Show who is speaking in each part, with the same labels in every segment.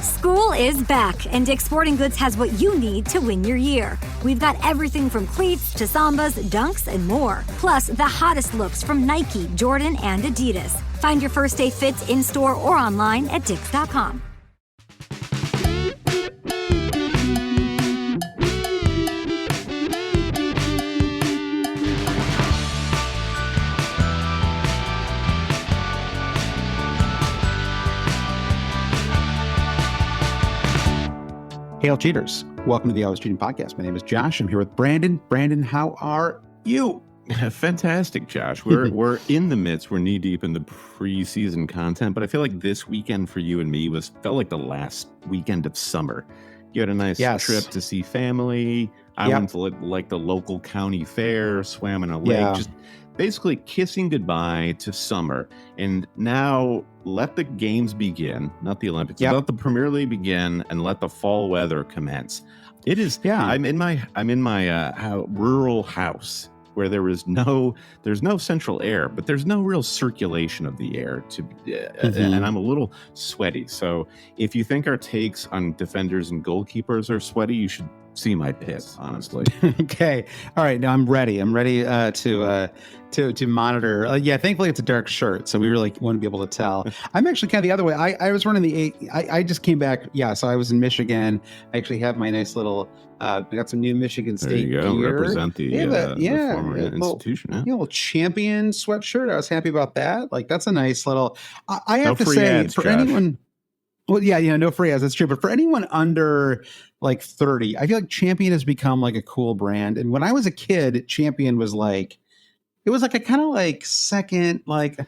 Speaker 1: School is back, and Dick's Sporting Goods has what you need to win your year. We've got everything from cleats to sambas, dunks, and more. Plus, the hottest looks from Nike, Jordan, and Adidas. Find your first day fits in-store or online at dicks.com.
Speaker 2: Hail cheaters. Welcome to the Always Cheating Podcast. My name is Josh. I'm here with Brandon. Brandon, how are you?
Speaker 3: Fantastic, Josh. We're in the midst. We're knee deep in the preseason content, but I feel like this weekend for you and me felt like the last weekend of summer. You had a nice trip to see family. I went to like the local county fair, swam in a lake, just basically kissing goodbye to summer. And now let the games begin, not the Olympics. Let the Premier League begin and let the fall weather commence. It is. I'm in my rural house where there's no central air, but there's no real circulation of the air and I'm a little sweaty. So if you think our takes on defenders and goalkeepers are sweaty, you should see my pits, honestly.
Speaker 2: Okay. All right. Now I'm ready. I'm ready to monitor. Thankfully it's a dark shirt, so we really want to be able to tell. I'm actually kind of the other way. I was running I just came back. So I was in Michigan. I actually have my nice little, I got some new Michigan State
Speaker 3: gear. There you go. Represent the former institution.
Speaker 2: Little champion sweatshirt. I was happy about that. Like, that's a nice little, I have to say,
Speaker 3: ads,
Speaker 2: for
Speaker 3: Josh.
Speaker 2: anyone, no free ads. That's true. But for anyone under like 30, I feel like Champion has become like a cool brand. And when I was a kid, Champion was like, it was like a kind of like second, like,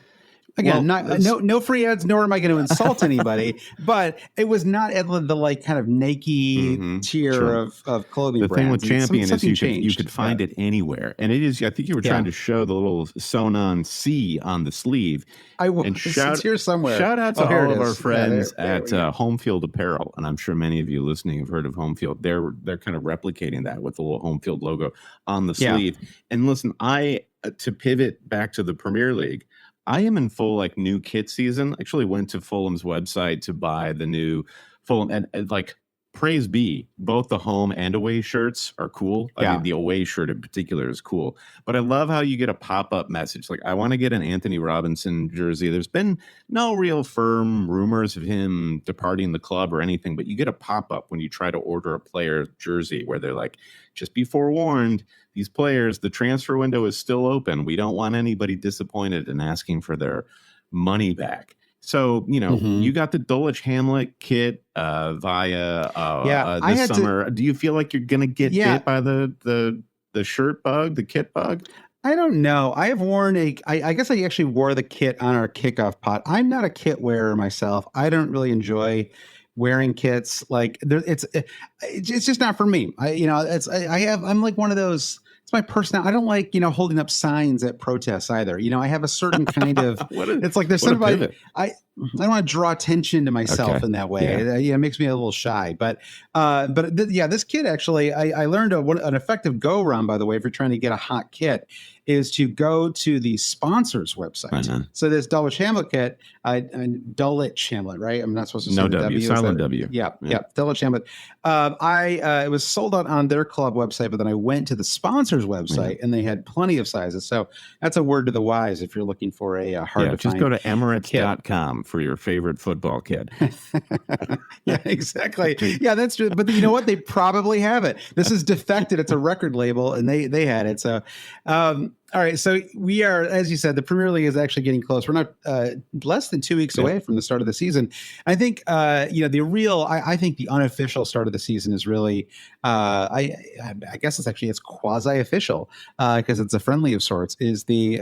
Speaker 2: again, no free ads, nor am I going to insult anybody, but it was not at the like kind of Nike tier of clothing
Speaker 3: the
Speaker 2: brands.
Speaker 3: Thing with Champion is you could find it anywhere. And it is, I think you were trying to show the little sewn on C on the sleeve.
Speaker 2: It's here somewhere.
Speaker 3: Shout out to all of our friends at Home Field Apparel. And I'm sure many of you listening have heard of Home Field. They're kind of replicating that with the little Home Field logo on the sleeve. And listen, to pivot back to the Premier League, I am in full like new kit season. I actually went to Fulham's website to buy the new Fulham and like praise be, both the home and away shirts are cool. I mean, the away shirt in particular is cool, but I love how you get a pop-up message. Like, I want to get an Anthony Robinson jersey. There's been no real firm rumors of him departing the club or anything, but you get a pop-up when you try to order a player jersey where they're like, just be forewarned, these players, the transfer window is still open. We don't want anybody disappointed and asking for their money back. So, you got the Dulwich Hamlet kit via this summer. Do you feel like you're going to get bit by the shirt bug, the kit bug?
Speaker 2: I don't know. I have worn I guess I actually wore the kit on our kickoff pod. I'm not a kit wearer myself. I don't really enjoy wearing kits. Like, it's just not for me. I'm like one of those. It's my personality. I don't like, holding up signs at protests either. I have a certain kind of, it's like there's something I don't want to draw attention to myself in that way. It makes me a little shy, but this kit actually, I learned an effective go around, by the way, if you're trying to get a hot kit, is to go to the sponsors website. So this Dulwich Hamlet kit, Dulwich Hamlet, right? I'm not supposed to say
Speaker 3: no W, silent W.
Speaker 2: Yeah, Dulwich Hamlet. It was sold out on their club website, but then I went to the sponsors website and they had plenty of sizes. So that's a word to the wise if you're looking for a hard to find.
Speaker 3: Just go to Emirates.com for your favorite football kit.
Speaker 2: Yeah, exactly. Yeah, that's true. But you know what? They probably have it. This is defected. It's a record label, and they had it. So, all right. So we are, as you said, the Premier League is actually getting close. We're not less than 2 weeks away from the start of the season. I think, I think the unofficial start of the season is really, I guess it's quasi-official because it's a friendly of sorts, is the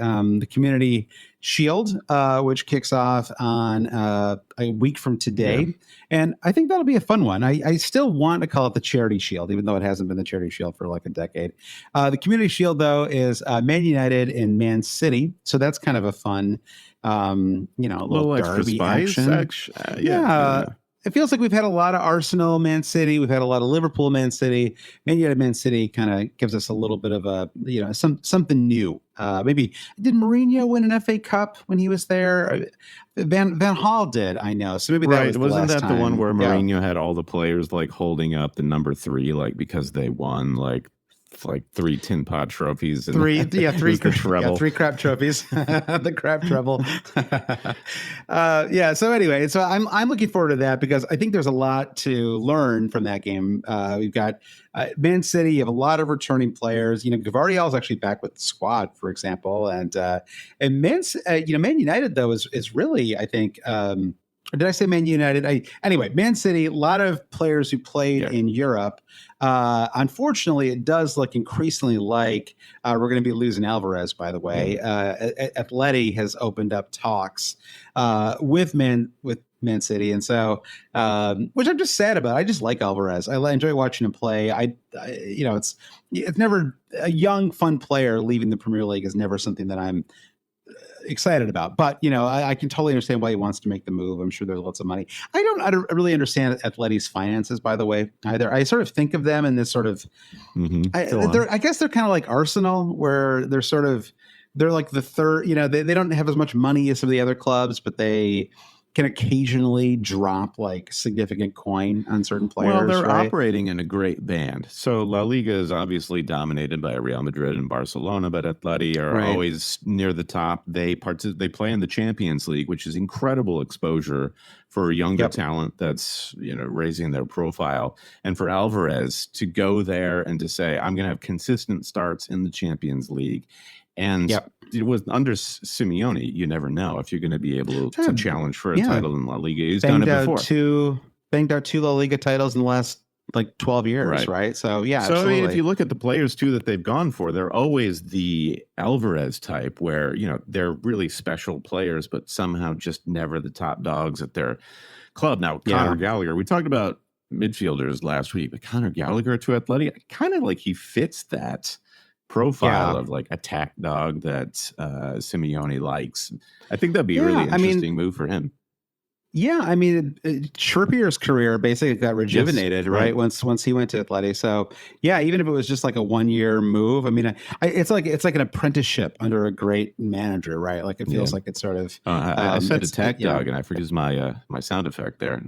Speaker 2: Community Shield, which kicks off on a week from today. Yeah. And I think that'll be a fun one. I still want to call it the Charity Shield, even though it hasn't been the Charity Shield for like a decade. The Community Shield, though, is Man United and Man City. So that's kind of a fun, little derby
Speaker 3: extra spice
Speaker 2: action. it feels like we've had a lot of Arsenal, Man City. We've had a lot of Liverpool, Man City. Man United, Man City kind of gives us a little bit of a, something new. Maybe did Mourinho win an FA Cup when he was there? Van Gaal did, I know. So maybe that was
Speaker 3: Wasn't
Speaker 2: the last
Speaker 3: that
Speaker 2: time.
Speaker 3: The one where Mourinho had all the players like holding up the number 3, like because they won like 3 tin pot trophies and
Speaker 2: three crap trophies. The crap treble. So anyway, so I'm looking forward to that because I think there's a lot to learn from that game. We've got Man City. You have a lot of returning players. Gvardiol is actually back with the squad, for example, and Man United though is really, I think. Or did I say Man United? Anyway, Man City, a lot of players who played in Europe. Unfortunately, it does look increasingly like we're going to be losing Alvarez, by the way. Atleti has opened up talks with Man City. And so, which I'm just sad about. I just like Alvarez. I enjoy watching him play. It's never a young, fun player leaving the Premier League is never something that I'm excited about, but I can totally understand why he wants to make the move. I'm sure there's lots of money. I don't really understand Atleti's finances, by the way, either. I sort of think of them in this sort of I guess they're kind of like Arsenal, where they're like the third, they don't have as much money as some of the other clubs, but they can occasionally drop like significant coin on certain players.
Speaker 3: Well, they're operating in a great band. So La Liga is obviously dominated by Real Madrid and Barcelona, but Atleti are always near the top. They play in the Champions League, which is incredible exposure for younger talent that's raising their profile. And for Alvarez to go there and to say, I'm going to have consistent starts in the Champions League. And it was under Simeone, you never know if you're going to be able to challenge for a title in La Liga. He's done it before.
Speaker 2: Banged out 2 La Liga titles in the last 12 years, right? So absolutely.
Speaker 3: I mean, if you look at the players too that they've gone for, they're always the Alvarez type, where they're really special players, but somehow just never the top dogs at their club. Now, Conor Gallagher, we talked about midfielders last week, but Conor Gallagher to Atleti, kind of like he fits that profile of like attack dog that Simeone likes. I think that'd be a really interesting move for him.
Speaker 2: Yeah, I mean, Trippier's career basically got rejuvenated, right? Once he went to Atleti. So yeah, even if it was just like a 1-year move, I mean, it's like an apprenticeship under a great manager, right? Like it feels like it's sort of.
Speaker 3: I said attack dog, and I forget my my sound effect there.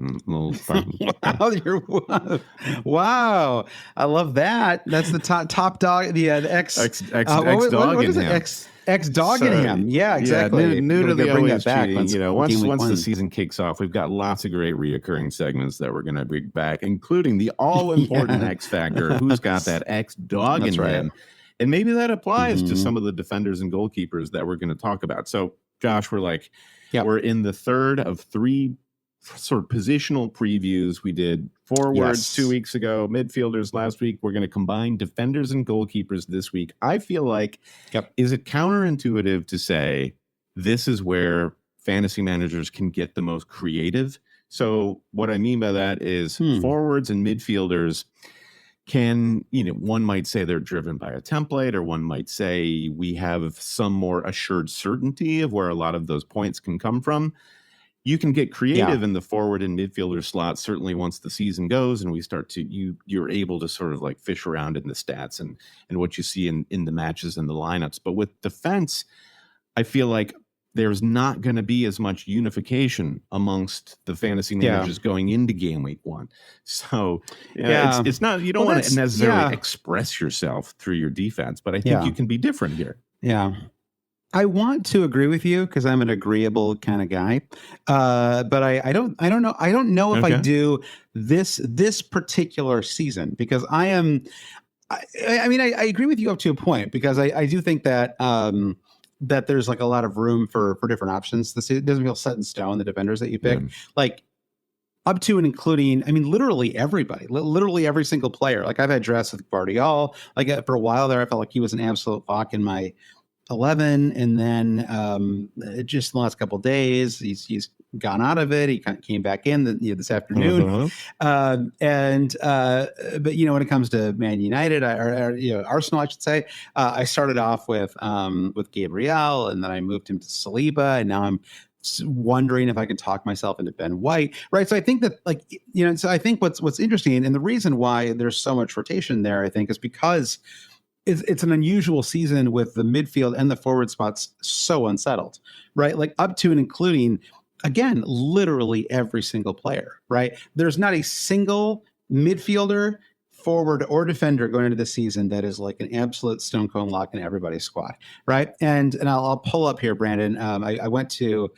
Speaker 2: Wow, I love that. That's the top dog, the ex dog in him. Ex-dog in him. Yeah, exactly.
Speaker 3: New to the always cheating. Once the season kicks off, we've got lots of great reoccurring segments that we're going to bring back, including the all-important X Factor. Who's got that ex-dog in him? And maybe that applies to some of the defenders and goalkeepers that we're going to talk about. So, Josh, we're in the third of 3 sort of positional previews. We did forwards 2 weeks ago, midfielders last week. We're going to combine defenders and goalkeepers this week. I feel like, is it counterintuitive to say this is where fantasy managers can get the most creative? So what I mean by that is forwards and midfielders can, one might say they're driven by a template, or one might say we have some more assured certainty of where a lot of those points can come from. You can get creative in the forward and midfielder slots, certainly once the season goes and we start to, you're able to sort of like fish around in the stats and what you see in the matches and the lineups. But with defense, I feel like there's not going to be as much unification amongst the fantasy managers going into game week 1. So it's not, you don't want to necessarily express yourself through your defense, but I think you can be different here.
Speaker 2: Yeah. I want to agree with you because I'm an agreeable kind of guy, but I don't know. I don't know if I do this particular season because I am. I mean, I agree with you up to a point because I do think that that there's like a lot of room for different options. It doesn't feel set in stone. The defenders that you pick, like up to and including, I mean, literally everybody, literally every single player. Like I've had drafts with Gvardiol. Like for a while there, I felt like he was an absolute lock in my 11, and then just in the last couple of days he's gone out of it. He kind of came back in this afternoon. But when it comes to Man United or Arsenal, I should say, I started off with Gabriel, and then I moved him to Saliba, and now I'm wondering if I can talk myself into Ben White, right? So I think that, like, so I think what's interesting, and the reason why there's so much rotation there, I think, is because it's an unusual season with the midfield and the forward spots so unsettled, right? Like up to and including, again, literally every single player, right? There's not a single midfielder, forward, or defender going into the season that is like an absolute stone cold lock in everybody's squad, right? And I'll pull up here, Brandon. I went to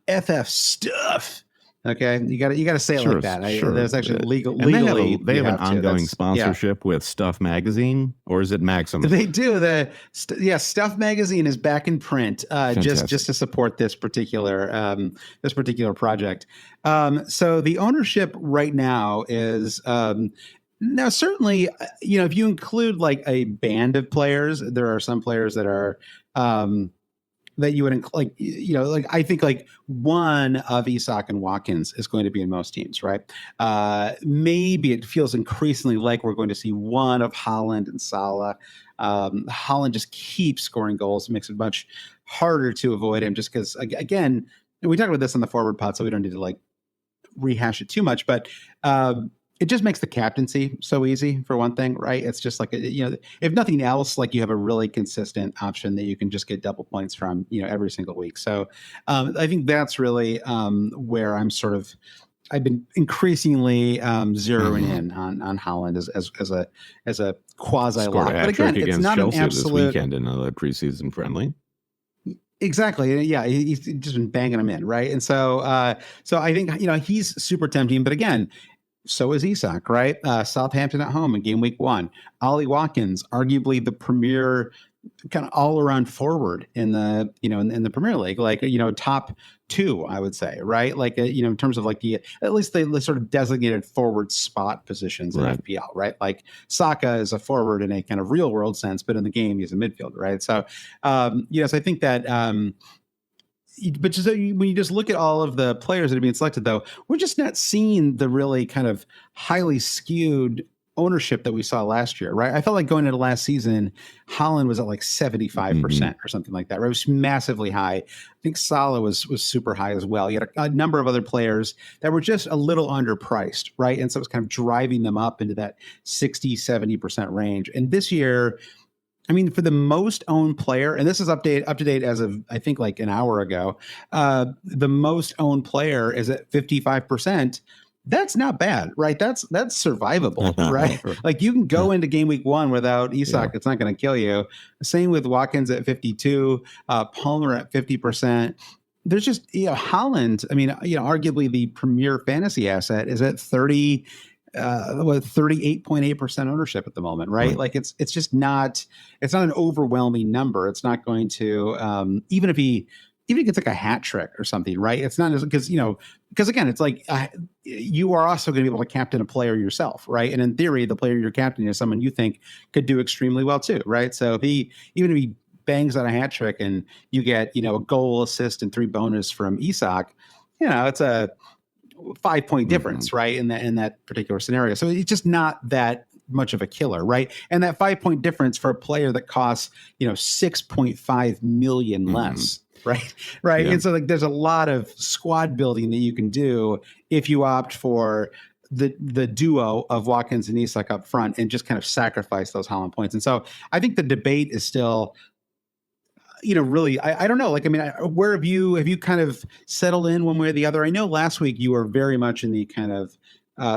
Speaker 2: FF Stuff. Okay, you got to say it like that. There's actually legally
Speaker 3: they have an ongoing sponsorship with Stuff Magazine, or is it Maxim?
Speaker 2: They do. Stuff Magazine is back in print, just to support this particular project. So the ownership right now is. Now, certainly, if you include like a band of players, there are some players that are that you would like, I think like one of Isak and Watkins is going to be in most teams, right? Maybe it feels increasingly like we're going to see one of Haaland and Salah. Haaland just keeps scoring goals. It makes it much harder to avoid him just because, again, and we talked about this on the forward pod, so we don't need to like rehash it too much, but it just makes the captaincy so easy, for one thing, right? It's just like, if nothing else, like you have a really consistent option that you can just get double points from, every single week. So I think that's really where I've been increasingly zeroing in on Haaland as a quasi lock. But again, it's not
Speaker 3: Chelsea
Speaker 2: an absolute
Speaker 3: this weekend in another preseason friendly.
Speaker 2: Exactly. Yeah, he's just been banging them in, right? And so I think he's super tempting, but again, so is Isak, right? Southampton at home in game week 1. Ollie Watkins, arguably the premier kind of all around forward in the in the Premier League, like top 2, I would say, right? Like in terms of like at least the sort of designated forward spot positions in FPL, right? Like Saka is a forward in a kind of real world sense, but in the game he's a midfielder, right? So so I think that. But just when you just look at all of the players that are being selected, though, we're just not seeing the really kind of highly skewed ownership that we saw last year, right? I felt like going into last season, Haaland was at like 75% or something like that, right? It was massively high. I think Salah was super high as well. You had a number of other players that were just a little underpriced, right? And so it was kind of driving them up into that 60, 70% range. And this year, I mean, for the most owned player, and this is up to date as of, I think, like an hour ago, the most owned player is at 55%. That's not bad, right? That's survivable, right? Like you can go into game week 1 without Isak. It's not going to kill you. Same with Watkins at 52, Palmer at 50%. There's just, Haaland, I mean, arguably the premier fantasy asset is at 38.8% ownership at the moment, right? Like it's just not, it's not an overwhelming number. It's not going to, even if he gets like a hat trick or something, right? It's not because again, it's like you are also going to be able to captain a player yourself, right? And in theory, the player you're captaining is someone you think could do extremely well too, right? So if he bangs on a hat trick and you get, a goal, assist, and 3 bonus from Isak, it's a 5-point difference, right? In that particular scenario. So it's just not that much of a killer, right? And that 5-point difference for a player that costs, 6.5 million less. Right. Yeah. And so like there's a lot of squad building that you can do if you opt for the duo of Watkins and Isak up front and just kind of sacrifice those Haaland points. And so I think the debate is still, really, I don't know. Like, I mean, where have you kind of settled in one way or the other? I know last week you were very much in the kind of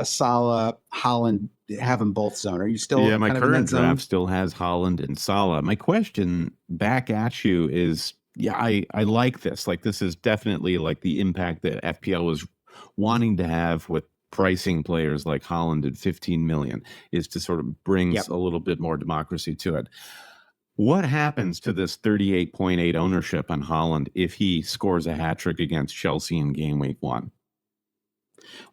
Speaker 2: Salah, Haaland, have them both zone. Are you still?
Speaker 3: Yeah, my current draft still has Haaland and Salah. My question back at you is, I like this. Like, this is definitely like the impact that FPL was wanting to have with pricing players like Haaland at 15 million, is to sort of bring a little bit more democracy to it. What happens to this 38.8 ownership on Haaland if he scores a hat trick against Chelsea in game week 1?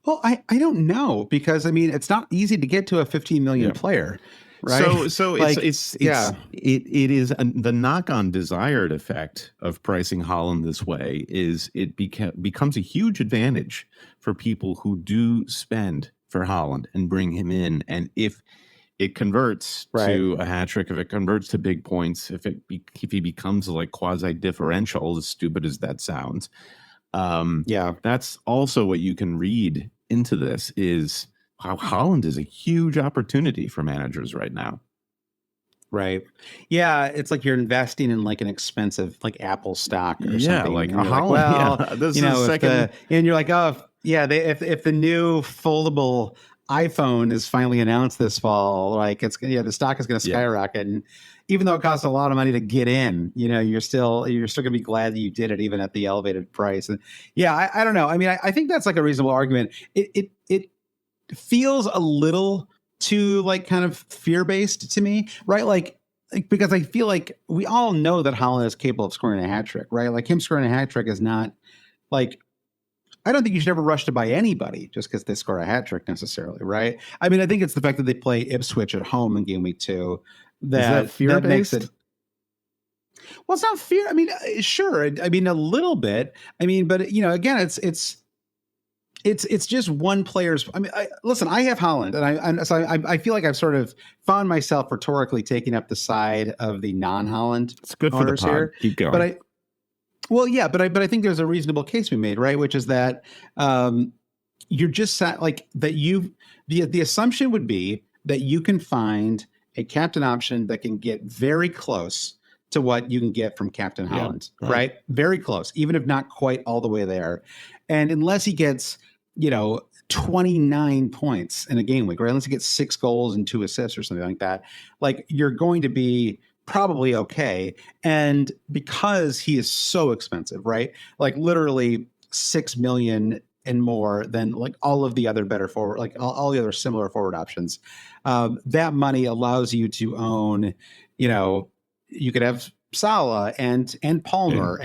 Speaker 2: Well, I don't know, because I mean, it's not easy to get to a 15 million player. Right.
Speaker 3: So like, it is the knock-on desired effect of pricing Haaland this way is it becomes a huge advantage for people who do spend for Haaland and bring him in. And if it converts to a hat trick, if it converts to big points, if he becomes like quasi differential, as stupid as that sounds, That's also what you can read into this, is how Haaland is a huge opportunity for managers right now.
Speaker 2: Right. Yeah. It's like you're investing in like an expensive like Apple stock or something.
Speaker 3: Like
Speaker 2: and you're
Speaker 3: Haaland.
Speaker 2: well,
Speaker 3: This is second.
Speaker 2: and you're like, oh, yeah, if the new foldable iPhone is finally announced this fall, like the stock is going to skyrocket. And even though it costs a lot of money to get in, you're still going to be glad that you did it, even at the elevated price. And I don't know. I mean, I think that's like a reasonable argument. It feels a little too like kind of fear-based to me, right? Like because I feel like we all know that Haaland is capable of scoring a hat trick, right? Like him scoring a hat trick is not like, I don't think you should ever rush to buy anybody just because they score a hat trick necessarily, right? I mean, I think it's the fact that they play Ipswich at home in game week 2 that makes it. Well, it's not fear. I mean, sure. I mean, a little bit. I mean, but again, it's just one player's. I mean, listen, I have Haaland, and I feel like I've sort of found myself rhetorically taking up the side of the non-Haaland.
Speaker 3: It's good for the pod. Here. Keep going.
Speaker 2: But I think there's a reasonable case to be made, right? Which is that you're just like that. The assumption would be that you can find a captain option that can get very close to what you can get from Captain Haaland, right? Very close, even if not quite all the way there. And unless he gets 29 points in a game week, right? Unless he gets 6 goals and 2 assists or something like that, like you're going to be probably okay. And because he is so expensive, right? Like literally 6 million and more than like all of the other better forward, like all the other similar forward options. That money allows you to own, you could have Salah and Palmer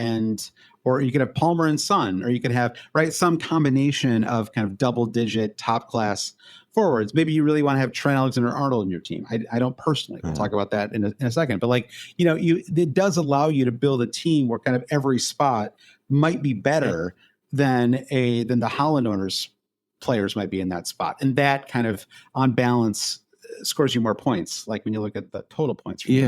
Speaker 2: or you could have Palmer and Son, or you could have some combination of kind of double-digit top-class forwards. Maybe you really want to have Trent Alexander-Arnold in your team. I don't personally. We'll talk about that in a second. But it does allow you to build a team where kind of every spot might be better than the Haaland owners players might be in that spot, and that kind of on balance scores you more points, like when you look at the total points.
Speaker 3: We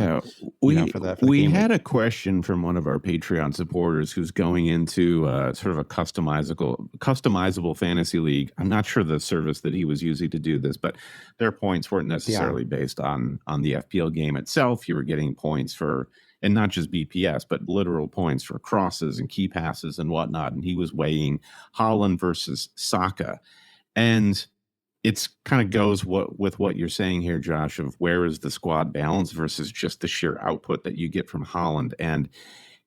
Speaker 3: had a question from one of our Patreon supporters who's going into sort of a customizable fantasy league. I'm not sure the service that he was using to do this, but their points weren't necessarily based on the FPL game itself. You were getting points for, and not just BPS, but literal points for crosses and key passes and whatnot. And he was weighing Haaland versus Saka. And it's kind of goes with what you're saying here, Josh, of where is the squad balance versus just the sheer output that you get from Haaland. And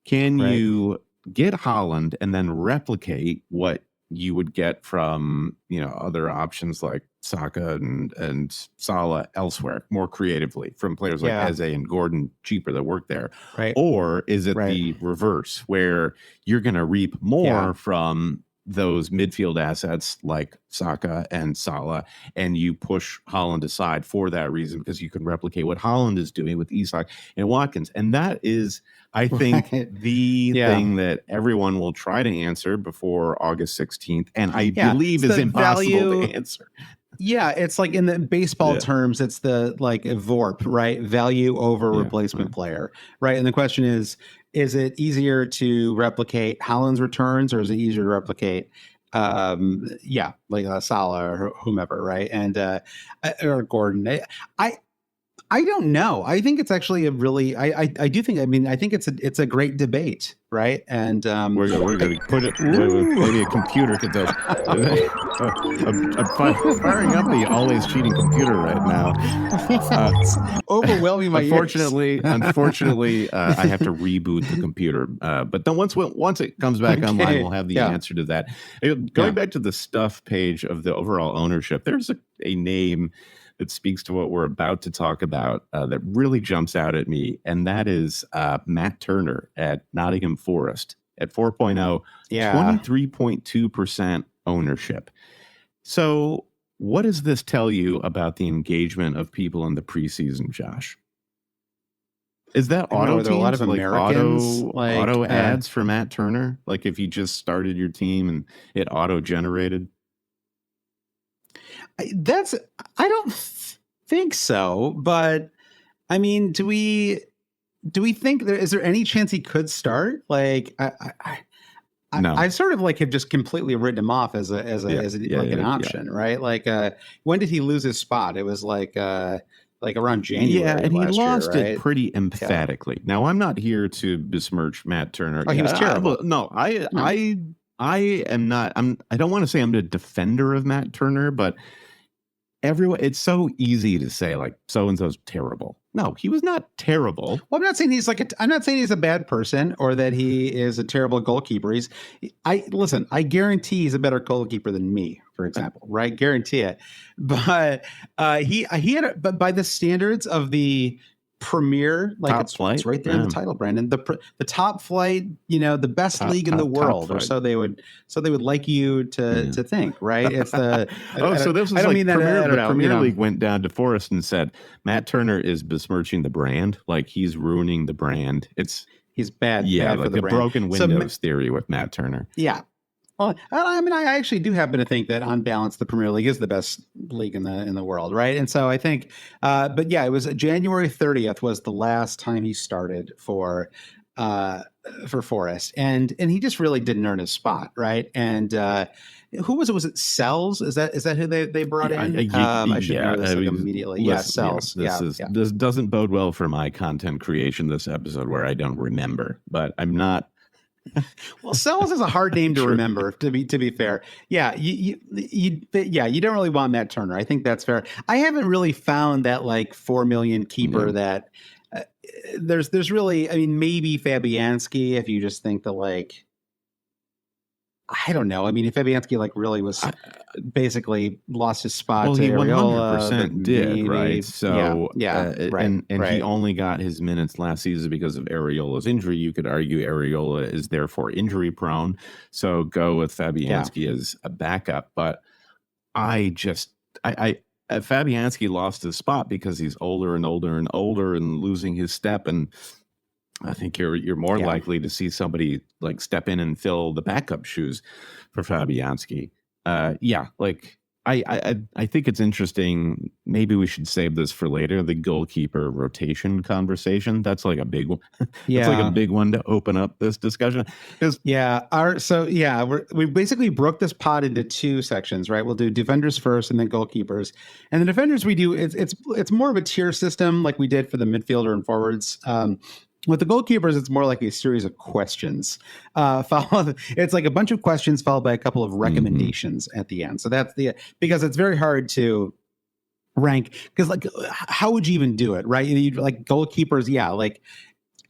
Speaker 3: can you get Haaland and then replicate what you would get from, other options like Saka and Salah elsewhere more creatively from players like Eze and Gordon cheaper that work there?
Speaker 2: Right.
Speaker 3: Or is it the reverse where you're going to reap more from those midfield assets like Saka and Salah, and you push Haaland aside for that reason because you can replicate what Haaland is doing with Isak and Watkins? And that is, I think, the thing that everyone will try to answer before August 16th, and I believe is impossible to answer.
Speaker 2: Yeah, it's like in the baseball terms, it's the like VORP, right? Value over replacement player, right? And the question is it easier to replicate Haaland's returns, or is it easier to replicate, like Salah or whomever, right? And or Gordon. I don't know. I think it's actually a really. I do think. I mean, I think it's a great debate, right? And
Speaker 3: we're going to put it. Maybe a computer could do. I'm firing up the always cheating computer right now.
Speaker 2: It's overwhelming my
Speaker 3: unfortunately, I have to reboot the computer. But then once it comes back online, we'll have the answer to that. Going back to the stuff page of the overall ownership, there's a name that speaks to what we're about to talk about that really jumps out at me, and that is Matt Turner at Nottingham Forest at 4.0, 23.2% ownership. So what does this tell you about the engagement of people in the preseason, Josh? Is that auto teams,
Speaker 2: a lot of
Speaker 3: like
Speaker 2: Americans,
Speaker 3: auto ads for Matt Turner? Like if you just started your team and it auto-generated?
Speaker 2: I don't think so, but I mean, do we think is there any chance he could start? Like, I sort of like have just completely written him off as an option, right? Like, when did he lose his spot? It was like around January.
Speaker 3: Yeah, and he lost
Speaker 2: year, right?
Speaker 3: it pretty emphatically. Yeah. Now, I'm not here to besmirch Matt Turner.
Speaker 2: Oh, he was terrible.
Speaker 3: I am not. I don't want to say I'm a defender of Matt Turner, but it's so easy to say like so and so's terrible. No, he was not terrible.
Speaker 2: Well, I'm not saying he's a bad person or that he is a terrible goalkeeper. I guarantee he's a better goalkeeper than me, for example, right? Guarantee it. But but by the standards of the Premier, like it's right there in the title, Brandon. The top flight, the best league in the world, or so they would like you to think, right? It's the
Speaker 3: so this was the Premier League went down to Forrest and said Matt Turner is besmirching the brand, like he's ruining the brand.
Speaker 2: He's bad.
Speaker 3: Yeah,
Speaker 2: bad
Speaker 3: like
Speaker 2: for the
Speaker 3: a
Speaker 2: brand.
Speaker 3: broken windows theory with Matt Turner.
Speaker 2: Yeah. Well, I mean, I actually do happen to think that on balance, the Premier League is the best league in the world, right? And so I think, but yeah, it was January 30th was the last time he started for Forest, and he just really didn't earn his spot, right? And who was it? Was it Sells? Is that who they brought in? I should know this immediately. Sells.
Speaker 3: This doesn't bode well for my content creation this episode, where I don't remember, but I'm not.
Speaker 2: Well, Sells is a hard name to remember. To be fair, yeah, you don't really want Matt Turner. I think that's fair. I haven't really found that like 4 million keeper that there's really. I mean, maybe Fabianski if you just think that like. I don't know. I mean, if Fabianski like really was basically lost his spot,
Speaker 3: well,
Speaker 2: to
Speaker 3: he
Speaker 2: Areola,
Speaker 3: 100% did,
Speaker 2: maybe,
Speaker 3: right? So,
Speaker 2: right,
Speaker 3: and he only got his minutes last season because of Areola's injury. You could argue Areola is therefore injury prone, so go with Fabianski as a backup. But Fabianski lost his spot because he's older and older and older and losing his step and. I think you're more likely to see somebody like step in and fill the backup shoes for Fabianski. I think it's interesting. Maybe we should save this for later. The goalkeeper rotation conversation. That's like a big one. It's like a big one to open up this discussion. We basically broke this pod into two sections, right? We'll do defenders first and then goalkeepers. And the defenders we do it's more of a tier system like we did for the midfielder and forwards. With the goalkeepers, it's more like a series of questions. It's like a bunch of questions followed by a couple of recommendations at the end. So that's because it's very hard to rank because like how would you even do it, right? You like goalkeepers, like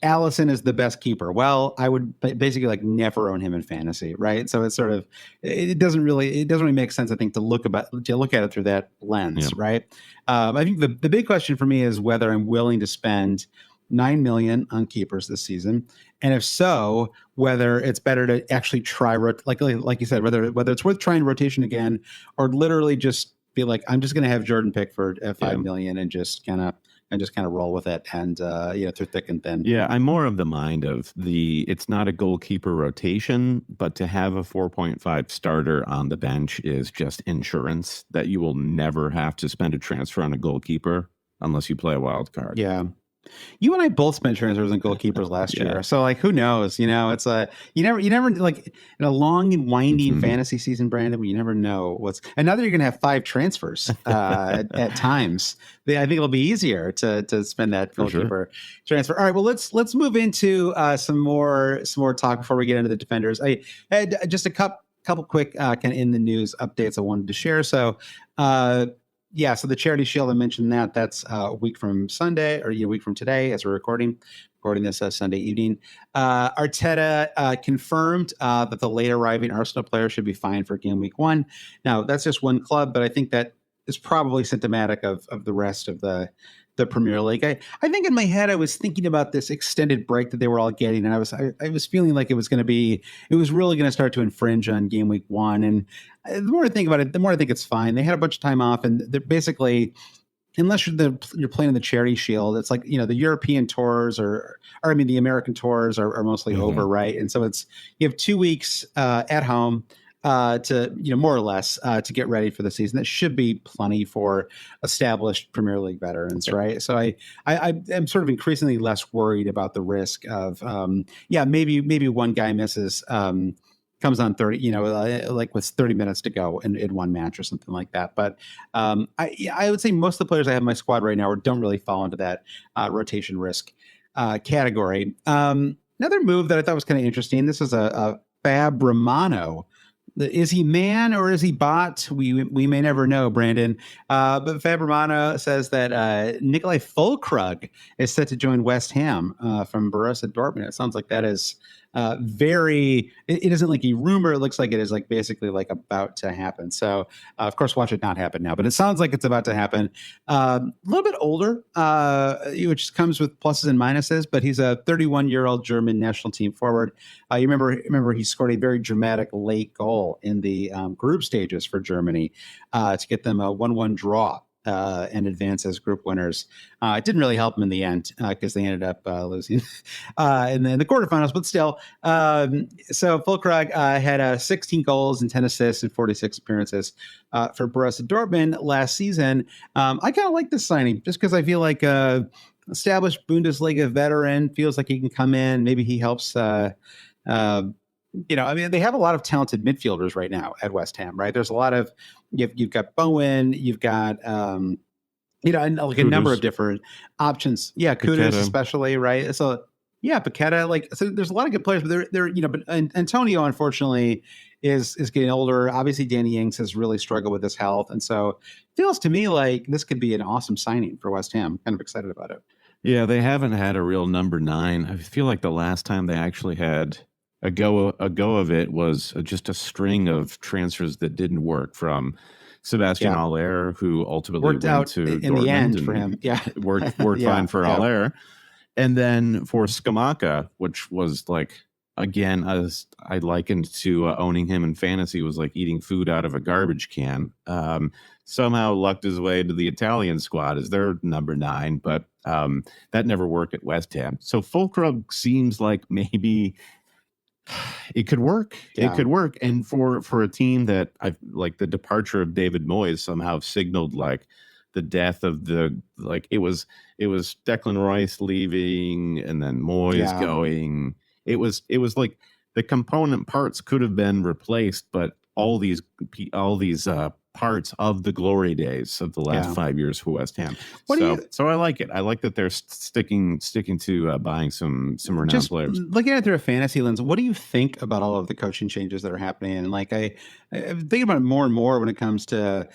Speaker 3: Allison is the best keeper. Well, I would basically like never own him in fantasy, right? So it's sort of it doesn't really make sense, I think, to look at it through that lens, right? I think the big question for me is whether I'm willing to spend $9 million on keepers this season, and if so, whether it's better to actually try like you said, whether it's worth trying rotation again, or literally just be like, I'm just going to have Jordan Pickford at $5 million and just kind of roll with it, and through thick and thin. Yeah, I'm more of the mind of it's not a goalkeeper rotation, but to have a 4.5 starter on the bench is just insurance that you will never have to spend a transfer on a goalkeeper unless you play a wild card.
Speaker 2: Yeah. You and I both spent transfers on goalkeepers last year. So like, who knows, it's you never like in a long and winding fantasy season, Brandon, you never know and now that you're going to have 5 transfers at times, I think it'll be easier to spend that goalkeeper transfer. All right. Well, let's move into some more talk before we get into the defenders. I had just a couple quick kind of in the news updates I wanted to share. So, so the Charity Shield, I mentioned that's a week from Sunday, or a week from today as we're recording this Sunday evening. Arteta confirmed that the late arriving Arsenal player should be fine for game week 1. Now, that's just one club, but I think that is probably symptomatic of the rest of the Premier League. I think in my head I was thinking about this extended break that they were all getting, and I was feeling like it was really going to start to infringe on game week 1. And the more I think about it, the more I think it's fine. They had a bunch of time off, and they're basically, unless you're playing in the Charity Shield, it's like the European tours or the American tours are mostly over, right? And so you have 2 weeks at home. To more or less to get ready for the season. That should be plenty for established Premier League veterans, right? So I am sort of increasingly less worried about the risk of maybe one guy misses comes on 30, like with 30 minutes to go in one match or something like that. But I would say most of the players I have in my squad right now don't really fall into that rotation risk category. Another move that I thought was kind of interesting. This is a Fab Romano. Is he man or is he bot? We may never know, Brandon. But Fab Romano says that Nikolai Füllkrug is set to join West Ham from Borussia Dortmund. It sounds like that is very. It isn't like a rumor. It looks like it is like basically like about to happen. So of course, watch it not happen now. But it sounds like it's about to happen. A little bit older, which comes with pluses and minuses. But he's a 31-year-old German national team forward. You remember he scored a very dramatic late goal in the group stages for Germany to get them a 1-1 draw and advance as group winners. It didn't really help them in the end because they ended up losing in the quarterfinals, but still. So Füllkrug had 16 goals and 10 assists in 46 appearances for Borussia Dortmund last season. I kind of like this signing just because I feel like established Bundesliga veteran feels like he can come in. Maybe he helps. I mean, they have a lot of talented midfielders right now at West Ham, right? There's a lot of you've got Bowen, you've got and like a number of different options. Yeah, Kudus especially, right? So yeah, Paqueta, so there's a lot of good players, but they're but Antonio unfortunately is getting older. Obviously, Danny Ings has really struggled with his health, and so it feels to me like this could be an awesome signing for West Ham. I'm kind of excited about it.
Speaker 3: Yeah, they haven't had a real number 9. I feel like the last time they actually had a go of it was just a string of transfers that didn't work from Sebastian Haller, who ultimately
Speaker 2: worked
Speaker 3: went
Speaker 2: out
Speaker 3: to
Speaker 2: in
Speaker 3: Dortmund
Speaker 2: the end
Speaker 3: and
Speaker 2: for him. Yeah,
Speaker 3: worked fine for Haller, and then for Scamacca, which was like again, as I likened to owning him in fantasy, was like eating food out of a garbage can. Somehow lucked his way to the Italian squad as their number 9, but that never worked at West Ham. So Füllkrug seems like maybe it could work. Yeah. It could work. And for a team that I've like the departure of David Moyes somehow signaled like the death of it was Declan Rice leaving and then Moyes going. It was like the component parts could have been replaced, but all these parts of the glory days of the last 5 years for West Ham. So I like it. I like that they're sticking to buying some renowned players.
Speaker 2: Looking at it through a fantasy lens, what do you think about all of the coaching changes that are happening? And like I think about it more and more when it comes to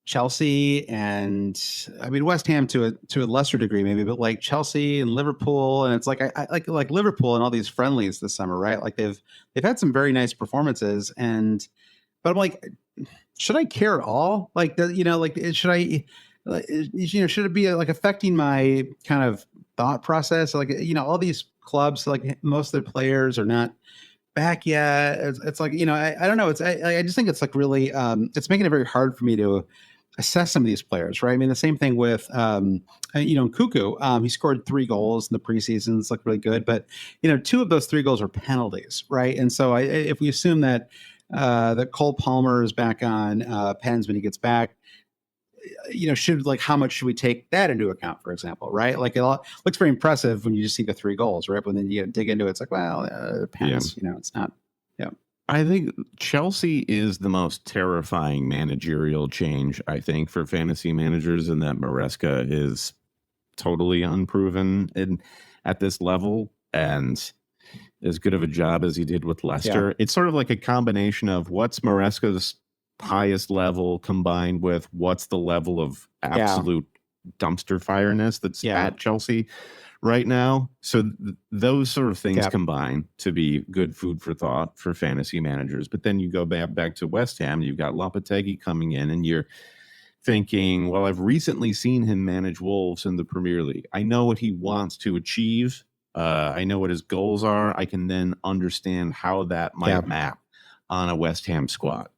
Speaker 2: Chelsea and I mean West Ham to a lesser degree maybe, but like Chelsea and Liverpool, and it's like I like Liverpool and all these friendlies this summer, right? Like they've had some very nice performances, but I'm like, should I care at all? Like should I, should it be like affecting my kind of thought process? Like all these clubs, like most of their players are not back yet. It's like I don't know. I just think it's like really it's making it very hard for me to assess some of these players, right? I mean, the same thing with, Cuckoo. He scored 3 goals in the preseason. It's looked really good, but 2 of those 3 goals are penalties, right? And so if we assume that Cole Palmer is back on pens when he gets back, how much should we take that into account, for example, right? Like it looks very impressive when you just see the 3 goals, right? But then you dig into it, it's like, well, pens, it's not. Yeah.
Speaker 3: I think Chelsea is the most terrifying managerial change, I think, for fantasy managers, in that Maresca is totally unproven at this level and as good of a job as he did with Leicester. It's sort of like a combination of what's Maresca's highest level combined with what's the level of absolute dumpster fireness that's at Chelsea right now. So those sort of things combine to be good food for thought for fantasy managers. But then you go back to West Ham, you've got Lopetegui coming in, and you're thinking, well, I've recently seen him manage Wolves in the Premier League. I know what he wants to achieve. I know what his goals are. I can then understand how that might map on a West Ham squad.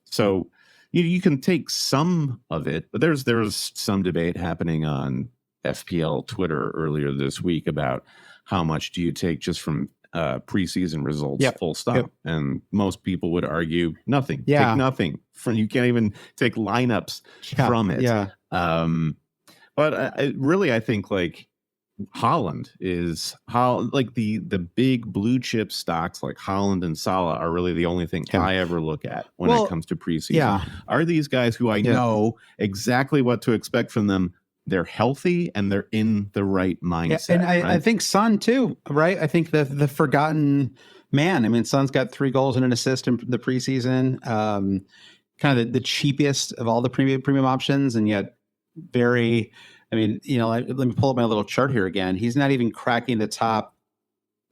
Speaker 3: So you can take some of it, but there's some debate happening on FPL Twitter earlier this week about how much do you take just from preseason results, full stop. And most people would argue nothing. Take nothing. You can't even take lineups from it. But I think like Holland is how like the big blue chip stocks like Holland and Salah are really the only thing I ever look at when it comes to preseason.
Speaker 2: Yeah.
Speaker 3: Are these guys who I know exactly what to expect from them? They're healthy and they're in the right mindset.
Speaker 2: Yeah, and I think Son too, right? I think the forgotten man. I mean, Son's got 3 goals and an assist in the preseason. Kind of the cheapest of all the premium options, and yet very. I mean, let me pull up my little chart here again. He's not even cracking the top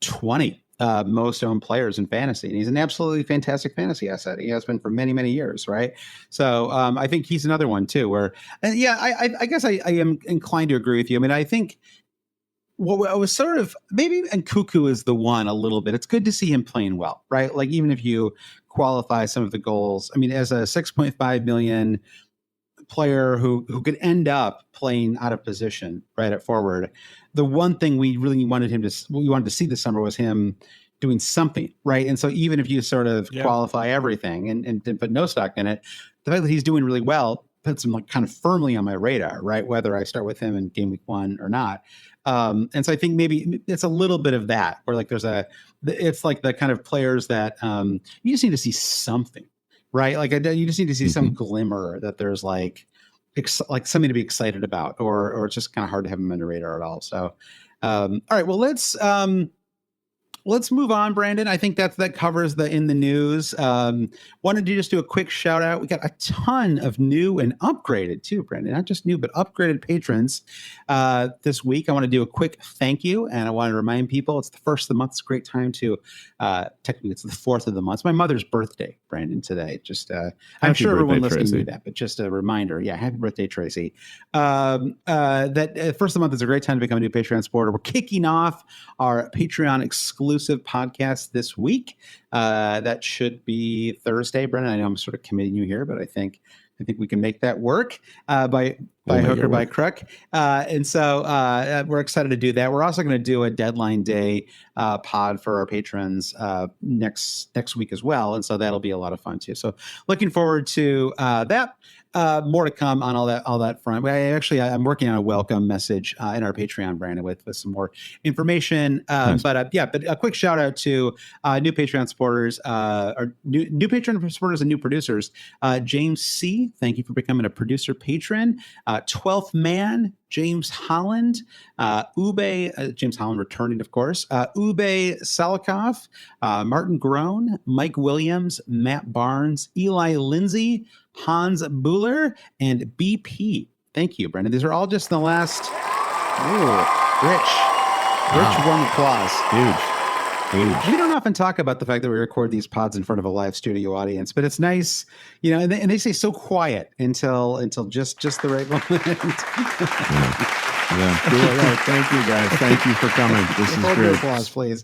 Speaker 2: 20 most owned players in fantasy, and he's an absolutely fantastic fantasy asset. He has been for many, many years, right? So I think he's another one too. Where, I guess I am inclined to agree with you. I mean, I think what I was sort of maybe, and Cuckoo is the one a little bit. It's good to see him playing well, right? Like even if you qualify some of the goals, I mean, as a 6.5 million player who could end up playing out of position right at forward, the one thing we really wanted to see this summer was him doing something, right? And so even if you sort of qualify everything and put no stock in it, the fact that he's doing really well puts him like kind of firmly on my radar, right? Whether I start with him in game week 1 or not. And so I think maybe it's a little bit of that, where like it's like the kind of players that you just need to see something, right? Like you just need to see some glimmer that there's like something to be excited about, or it's just kind of hard to have them on the radar at all. So, all right, well, let's move on, Brandon. I think that covers in the news. Wanted to just do a quick shout out. We got a ton of new and upgraded too, Brandon. Not just new, but upgraded patrons this week. I want to do a quick thank you, and I want to remind people it's the first of the month. It's a great time to technically it's the 4th of the month. It's my mother's birthday, Brandon, today. Just I'm sure everyone listening knew that, but just a reminder. Yeah, happy birthday, Tracy. That first of the month is a great time to become a new Patreon supporter. We're kicking off our Patreon exclusive podcast this week. That should be Thursday, Brennan. I know I'm sort of committing you here, but I think we can make that work by hook or by crook. And so we're excited to do that. We're also going to do a deadline day pod for our patrons next week as well. And so that'll be a lot of fun too. So looking forward to that. More to come on all that front. I'm working on a welcome message in our Patreon, Brandon, with some more information. Nice. But a quick shout out to new Patreon supporters, or new Patreon supporters and new producers. James C., thank you for becoming a producer patron. 12th Man, James Holland, Ube, James Holland returning, of course, Ube Salikoff, Martin Groen, Mike Williams, Matt Barnes, Eli Lindsay, Hans Buhler, and BP. Thank you, Brendan. These are all just in the last. Rich warm applause. Huge. We don't often talk about the fact that we record these pods in front of a live studio audience, but it's nice, and they say so quiet until just the right moment.
Speaker 3: Yeah. Thank you, guys. Thank you for coming. This is great.
Speaker 2: Applause, please.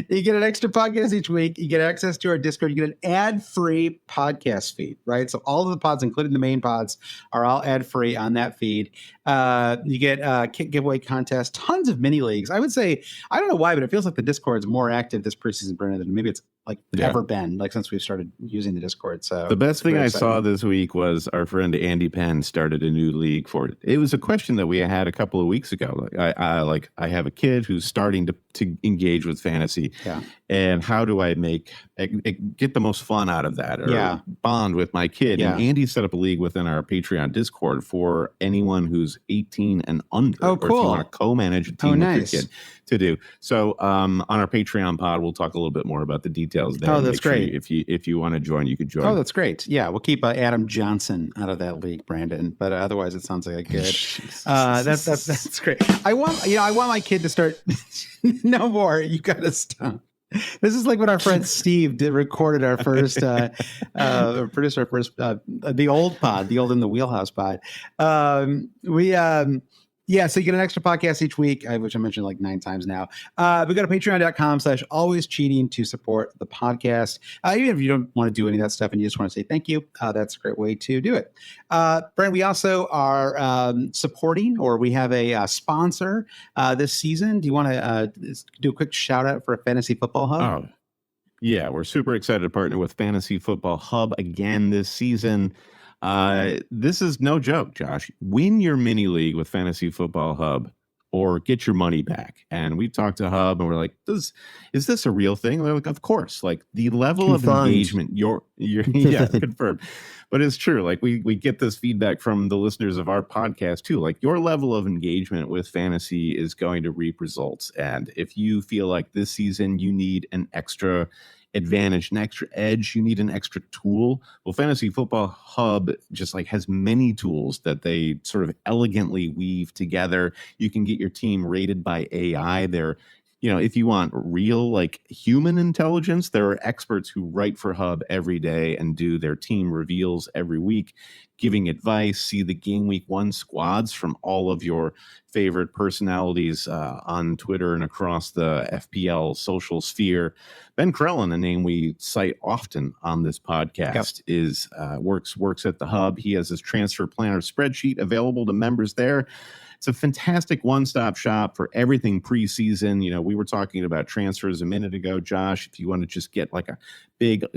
Speaker 2: You get an extra podcast each week. You get access to our Discord. You get an ad-free podcast feed, right? So all of the pods, including the main pods, are all ad-free on that feed. You get kit giveaway contest, tons of mini leagues. I would say, I don't know why, but it feels like the Discord is more active this preseason, Brennan, than maybe it's ever been, since we've started using the Discord. So
Speaker 3: the best thing I saw this week was our friend Andy Penn started a new league for it. It was a question that we had a couple of weeks ago. I have a kid who's starting to engage with fantasy, and how do I get the most fun out of that, or bond with my kid? And Andy set up a league within our Patreon Discord for anyone who's 18 and under.
Speaker 2: Oh, cool.
Speaker 3: Or if you want to co-manage a team with your kid to do. So on our Patreon pod, we'll talk a little bit more about the details there.
Speaker 2: Oh, that's great.
Speaker 3: If you want to join, you could join.
Speaker 2: Oh, that's great. Yeah, we'll keep Adam Johnson out of that league, Brandon. But otherwise, it sounds like a good. That's great. I want my kid to start. No more. You got to stop. This is like when our friend Steve recorded our first, produced our first, the old pod, the old In the Wheelhouse pod. So you get an extra podcast each week, which I mentioned like 9 times now. We go to patreon.com/alwayscheating to support the podcast. Even if you don't want to do any of that stuff and you just want to say thank you, that's a great way to do it. Brent, we also are supporting, or we have a sponsor this season. Do you want to do a quick shout out for a Fantasy Football Hub?
Speaker 3: Oh, yeah. We're super excited to partner with Fantasy Football Hub again this season. This is no joke, Josh. Win your mini league with Fantasy Football Hub or get your money back. And we talked to Hub and we're like, is this a real thing? They're like, of course. Like the level of engagement, you're yeah, confirmed. But it's true. Like we get this feedback from the listeners of our podcast too. Like your level of engagement with fantasy is going to reap results. And if you feel like this season you need an extra advantage, an extra edge, you need an extra tool. Well, Fantasy Football Hub just like has many tools that they sort of elegantly weave together. You can get your team rated by AI. They're, if you want real like human intelligence, there are experts who write for Hub every day and do their team reveals every week, giving advice, see the game week 1 squads from all of your favorite personalities on Twitter and across the FPL social sphere. Ben Krellen, a name we cite often on this podcast, is works at the Hub. He has his transfer planner spreadsheet available to members there. It's a fantastic one-stop shop for everything preseason. We were talking about transfers a minute ago, Josh. If you want to just get like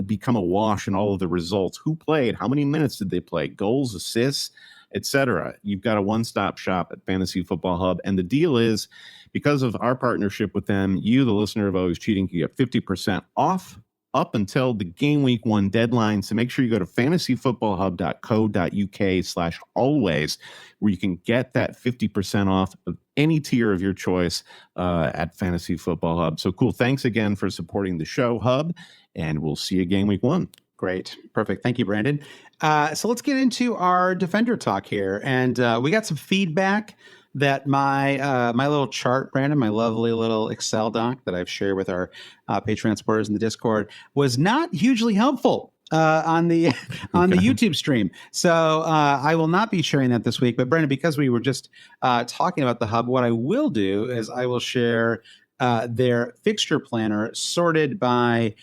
Speaker 3: become a wash in all of the results, who played, how many minutes did they play, goals, assists, etc. You've got a one-stop shop at Fantasy Football Hub. And the deal is, because of our partnership with them, you, the listener of Always Cheating, can get 50% off up until the game week 1 deadline. So make sure you go to fantasyfootballhub.co.uk/always, where you can get that 50% off of any tier of your choice at Fantasy Football Hub. So cool. Thanks again for supporting the show, Hub, and we'll see you game week 1.
Speaker 2: Great. Perfect. Thank you, Brandon. So let's get into our defender talk here. And we got some feedback that my little chart, Brandon, my lovely little Excel doc that I've shared with our Patreon supporters in the Discord, was not hugely helpful on the YouTube stream. So I will not be sharing that this week. But Brandon, because we were just talking about the Hub, what I will do is I will share their fixture planner sorted by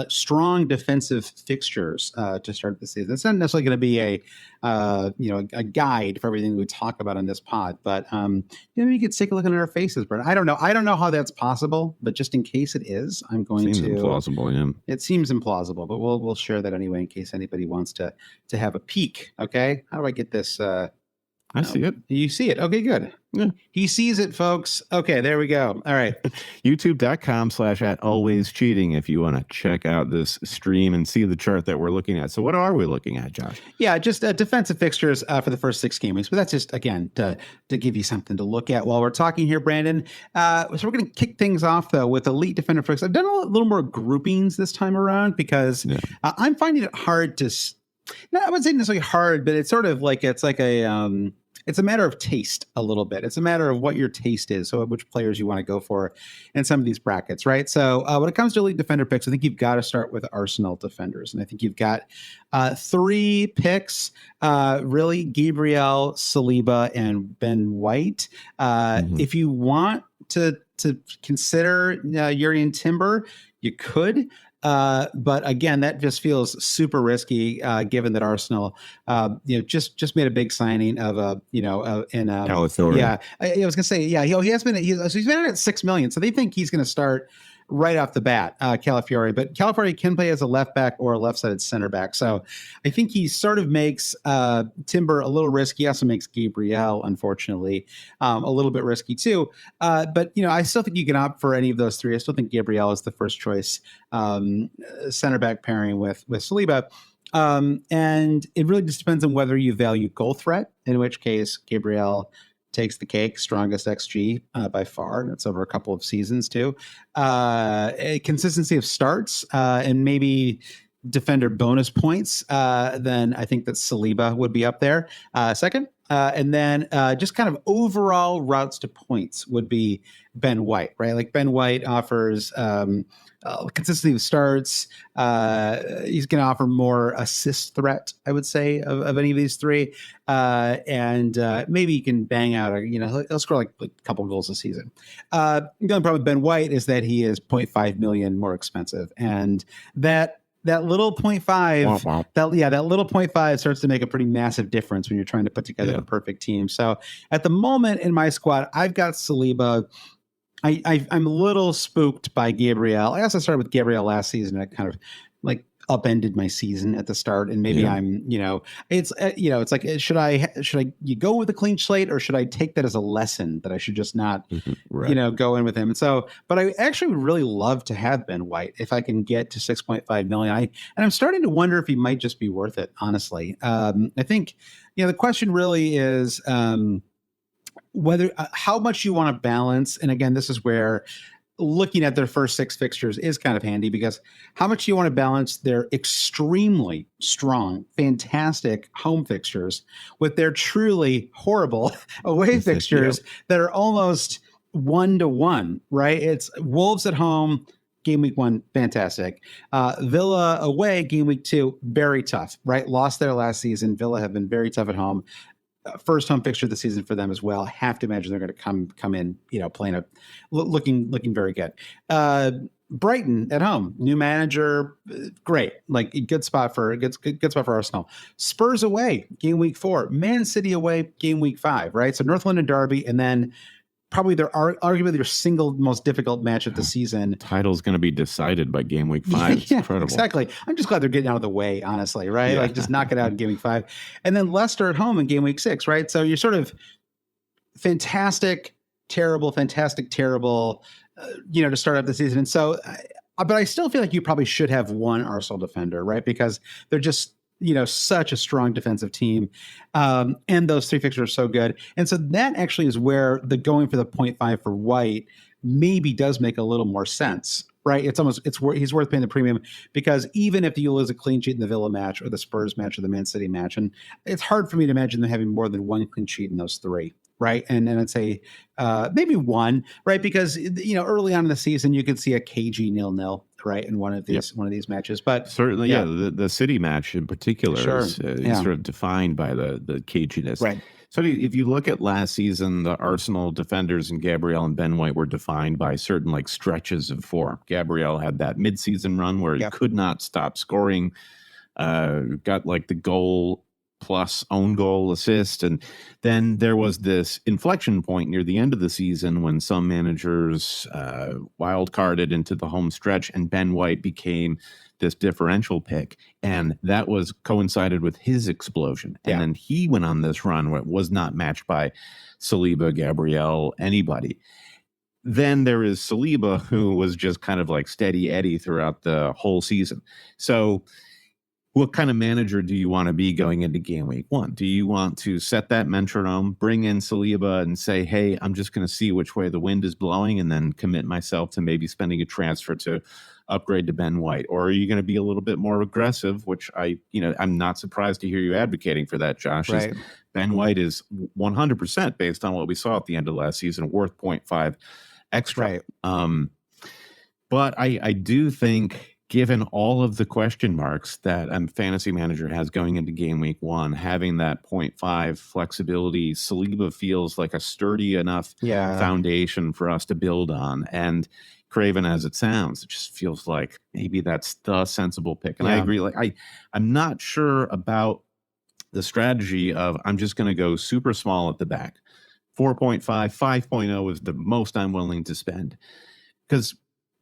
Speaker 2: strong defensive fixtures to start the season. It's not necessarily going to be a guide for everything we talk about on this pod, but maybe you could take a look at our faces, Brent. I don't know how that's possible, but just in case it is, I'm going
Speaker 3: seems
Speaker 2: to.
Speaker 3: Implausible, yeah.
Speaker 2: It seems implausible, but we'll share that anyway in case anybody wants to have a peek. Okay, how do I get this?
Speaker 3: I see it.
Speaker 2: You see it. Okay, good. Yeah. He sees it, folks. Okay, there we go. All right.
Speaker 3: YouTube.com/@alwayscheating if you want to check out this stream and see the chart that we're looking at. So what are we looking at, Josh?
Speaker 2: Yeah, just defensive fixtures for the first 6 game weeks. But that's just, again, to give you something to look at while we're talking here, Brandon. So we're going to kick things off, though, with elite defender fixtures. I've done a little more groupings this time around because I'm finding it hard to I wouldn't say necessarily hard, but it's sort of like it's a matter of taste a little bit. It's a matter of what your taste is, so which players you want to go for in some of these brackets, right? So when it comes to elite defender picks, I think you've got to start with Arsenal defenders, and I think you've got 3 picks, really: Gabriel, Saliba, and Ben White. If you want to consider Jurrien Timber, you could. But again, that just feels super risky, given that Arsenal, just made a big signing of
Speaker 3: Calafiori.
Speaker 2: Yeah, I was gonna say, he has been. He's been at $6 million, so they think he's going to start right off the bat, Calafiori. But Calafiori can play as a left back or a left-sided center back. So I think he sort of makes Timber a little risky. He also makes Gabriel, unfortunately, a little bit risky too. But I still think you can opt for any of those 3. I still think Gabriel is the first choice center back pairing with Saliba. And it really just depends on whether you value goal threat, in which case Gabriel takes the cake, strongest XG by far. That's over a couple of seasons too. A consistency of starts and maybe defender bonus points, then I think that Saliba would be up there second. And then just kind of overall routes to points would be Ben White, right? Like Ben White offers consistency of starts. He's going to offer more assist threat, I would say, of any of these 3. And maybe he can bang out, he'll score like a couple of goals a season. The only problem with Ben White is that he is 0.5 million more expensive. And that little 0.5, that little 0.5 starts to make a pretty massive difference when you're trying to put together a perfect team. So at the moment in my squad, I've got Saliba. I'm a little spooked by Gabriel. I also started with Gabriel last season. I kind of upended my season at the start, and maybe I'm, it's it's like, should I you go with a clean slate, or should I take that as a lesson that I should just not go in with him? And so, but I actually would really love to have Ben White if I can get to 6.5 million. And I'm starting to wonder if he might just be worth it, honestly. I think the question really is whether how much you want to balance. And again, this is where looking at their first 6 fixtures is kind of handy, because how much you want to balance their extremely strong, fantastic home fixtures with their truly horrible away fixtures that are almost 1-to-1, right? It's Wolves at home, game week 1, fantastic. Villa away, game week 2, very tough, right? Lost their last season. Villa have been very tough at home. First home fixture of the season for them as well. Have to imagine they're going to come in, playing looking very good. Brighton at home, new manager, great, like good spot for Arsenal. Spurs away, game week 4. Man City away, game week 5. Right, so North London derby, and then probably arguably their single most difficult match of the season.
Speaker 3: Title's going to be decided by game week 5. It's incredible.
Speaker 2: Exactly. I'm just glad they're getting out of the way, honestly, right? Yeah. Like, just knock it out in game week 5. And then Leicester at home in game week 6, right? So you're sort of fantastic, terrible, fantastic, terrible, to start up the season. And so, but I still feel like you probably should have one Arsenal defender, right? Because they're just, such a strong defensive team. And those 3 fixtures are so good. And so that actually is where the going for the 0.5 for White maybe does make a little more sense, right? He's worth paying the premium, because even if you lose a clean sheet in the Villa match or the Spurs match or the Man City match, and it's hard for me to imagine them having more than one clean sheet in those 3. Right. And I'd say maybe 1, right? Because, early on in the season, you could see a cagey 0-0, right, in one of these matches. But
Speaker 3: certainly, the City match in particular is sort of defined by the caginess.
Speaker 2: Right.
Speaker 3: So if you look at last season, the Arsenal defenders and Gabriel and Ben White were defined by certain stretches of form. Gabriel had that midseason run where he could not stop scoring, got the goal plus own goal assist. And then there was this inflection point near the end of the season when some managers wild carded into the home stretch, and Ben White became this differential pick. And that was coincided with his explosion. And then he went on this run where it was not matched by Saliba, Gabriel, anybody. Then there is Saliba, who was just kind of steady Eddie throughout the whole season. So what kind of manager do you want to be going into game week 1? Do you want to set that metronome, bring in Saliba and say, hey, I'm just going to see which way the wind is blowing, and then commit myself to maybe spending a transfer to upgrade to Ben White? Or are you going to be a little bit more aggressive, which I'm not surprised to hear you advocating for that, Josh.
Speaker 2: Right.
Speaker 3: Ben White is 100% based on what we saw at the end of last season, worth 0.5 extra.
Speaker 2: Right.
Speaker 3: But I do think, given all of the question marks that a fantasy manager has going into game week 1, having that 0.5 flexibility, Saliba feels like a sturdy enough foundation for us to build on. And craven as it sounds, it just feels like maybe that's the sensible pick. And I agree. I'm not sure about the strategy of I'm just going to go super small at the back. 4.5, 5.0 is the most I'm willing to spend, because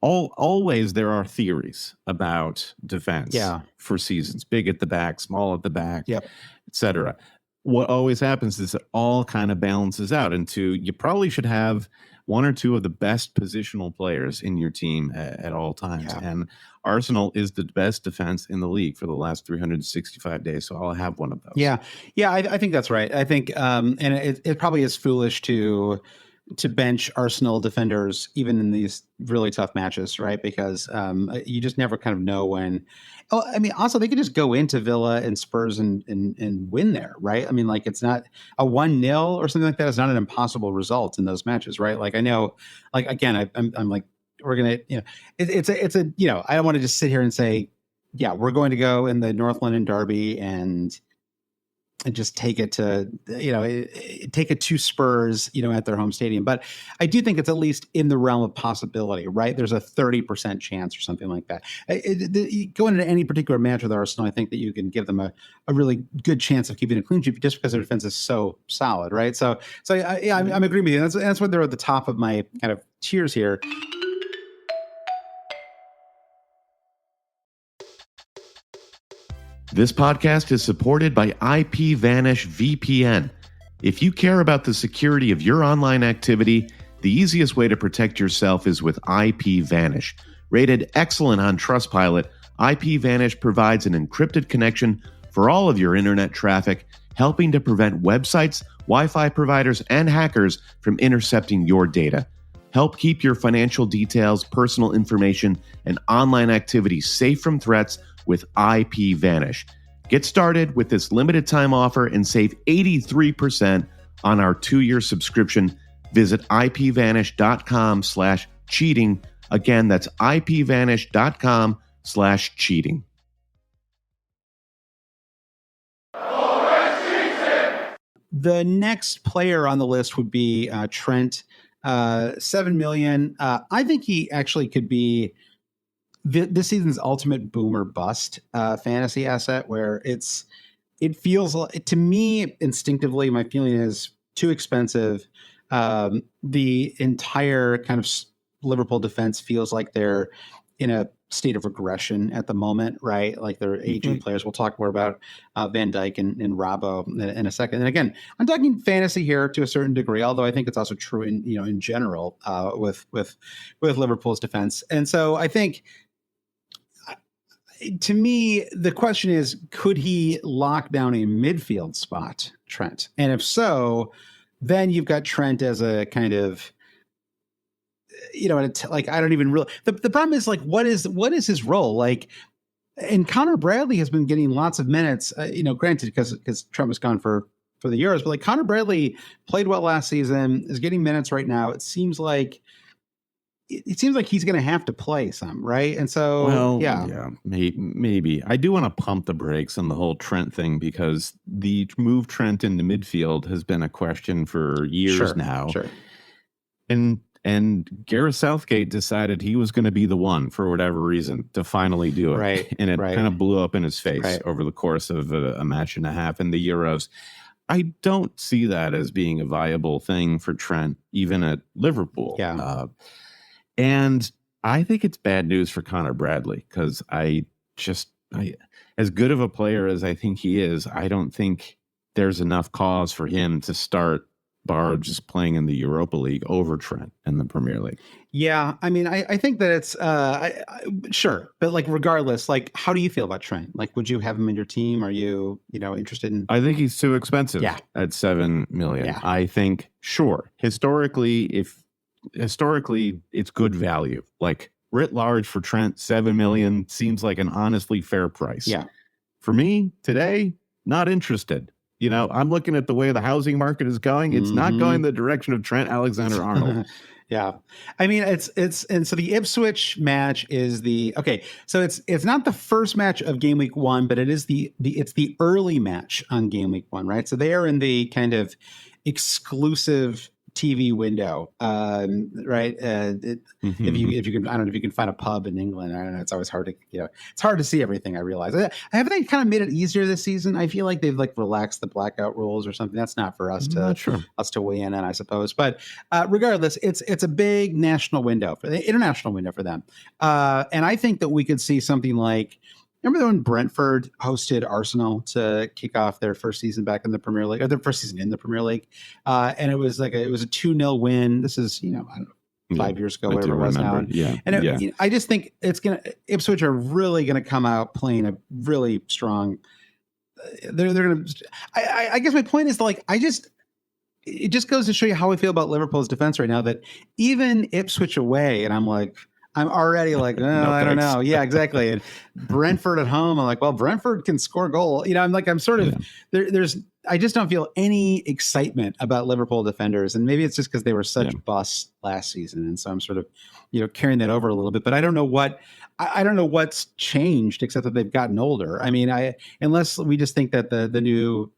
Speaker 3: always there are theories about defense for seasons. Big at the back, small at the back, etc. What always happens is it all kind of balances out into, you probably should have 1 or 2 of the best positional players in your team at all times. And Arsenal is the best defense in the league for the last 365 days. So I'll have one of those.
Speaker 2: Yeah. I think that's right. I think, and it probably is foolish to bench Arsenal defenders even in these really tough matches, right? Because you just never kind of know when. Oh, I mean, also they could just go into Villa and Spurs and win there, right? I mean, it's not a 1-0 or something like that. It's not an impossible result in those matches, right? I know, again, I'm we're gonna, it's a I don't want to just sit here and say, we're going to go in the North London derby and just take it to, take it to Spurs, at their home stadium. But I do think it's at least in the realm of possibility, right? There's a 30% chance or something like that. Going into any particular match with Arsenal, I think that you can give them a really good chance of keeping a clean sheet just because their defense is so solid, right? So I'm agreeing with you. That's why they're at the top of my kind of tiers here.
Speaker 3: This podcast is supported by IPVanish VPN. If you care about the security of your online activity, the easiest way to protect yourself is with IPVanish. Rated excellent on Trustpilot, IPVanish provides an encrypted connection for all of your internet traffic, helping to prevent websites, Wi-Fi providers, and hackers from intercepting your data. Help keep your financial details, personal information, and online activity safe from threats with IPVanish. Get started with this limited time offer and save 83% on our 2-year subscription. Visit ipvanish.com/cheating. Again, that's ipvanish.com/cheating.
Speaker 2: The next player on the list would be Trent, 7 million. I think he actually could be this season's ultimate boomer bust fantasy asset, where it feels like, to me instinctively, my feeling is too expensive. The entire kind of Liverpool defense feels like they're in a state of regression at the moment, right? Like they're aging players. We'll talk more about Van Dijk and Robbo in a second. And again, I'm talking fantasy here to a certain degree, although I think it's also true in general with Liverpool's defense. And so I think, to me, the question is, could he lock down a midfield spot, Trent? And if so, then you've got Trent as a kind of, like, I don't even really, the problem is, like, what is his role? Like, and Connor Bradley has been getting lots of minutes, granted, because Trent was gone for the Euros, but like Connor Bradley played well last season, is getting minutes right now. It seems like he's going to have to play some, right? And so,
Speaker 3: maybe. I do want to pump the brakes on the whole Trent thing, because the move Trent into midfield has been a question for years now.
Speaker 2: Sure.
Speaker 3: And Gareth Southgate decided he was going to be the one, for whatever reason, to finally do it.
Speaker 2: Right.
Speaker 3: And it kind of blew up in his face over the course of a match and a half in the Euros. I don't see that as being a viable thing for Trent, even at Liverpool.
Speaker 2: Yeah.
Speaker 3: And I think it's bad news for Connor Bradley, because I as good of a player as I think he is, I don't think there's enough cause for him to start bar just playing in the Europa League over Trent in the Premier League.
Speaker 2: Yeah, I mean, I think that it's sure, but like regardless, like, how do you feel about Trent? Like, would you have him in your team? Are you interested in?
Speaker 3: I think he's too expensive.
Speaker 2: Yeah.
Speaker 3: At 7 million.
Speaker 2: Yeah.
Speaker 3: I think historically it's good value. Like, writ large for Trent, 7 million seems like an honestly fair price.
Speaker 2: Yeah.
Speaker 3: For me today, not interested. I'm looking at the way the housing market is going. It's not going the direction of Trent Alexander-Arnold.
Speaker 2: Yeah. I mean, and so the Ipswich match is so it's not the first match of game week 1, but it is it's the early match on game week 1, right? So they are in the kind of exclusive TV window, right? If you can, I don't know if you can find a pub in England. I don't know. It's always hard to, it's hard to see everything. I realize. Haven't they kind of made it easier this season? I feel like they've like relaxed the blackout rules or something. That's not for us to weigh in on, I suppose. But regardless, it's a big national window, international window for them. And I think that we could see something like, remember when Brentford hosted Arsenal to kick off their first season back in the Premier League, or their first season in the Premier League? And it was a 2-0 win. This is, I don't know, 5 years ago, whatever it was now.
Speaker 3: Yeah.
Speaker 2: And I just think Ipswich are really going to come out playing a really strong, they're going to, I guess my point is, like, it just goes to show you how I feel about Liverpool's defense right now, that even Ipswich away, and I'm already like, I don't know. Yeah, exactly. And Brentford at home, I'm like, well, Brentford can score a goal. I'm sort of I just don't feel any excitement about Liverpool defenders. And maybe it's just because they were such busts last season. And so I'm sort of, carrying that over a little bit, but I don't know what's changed except that they've gotten older. I mean, unless we just think that the new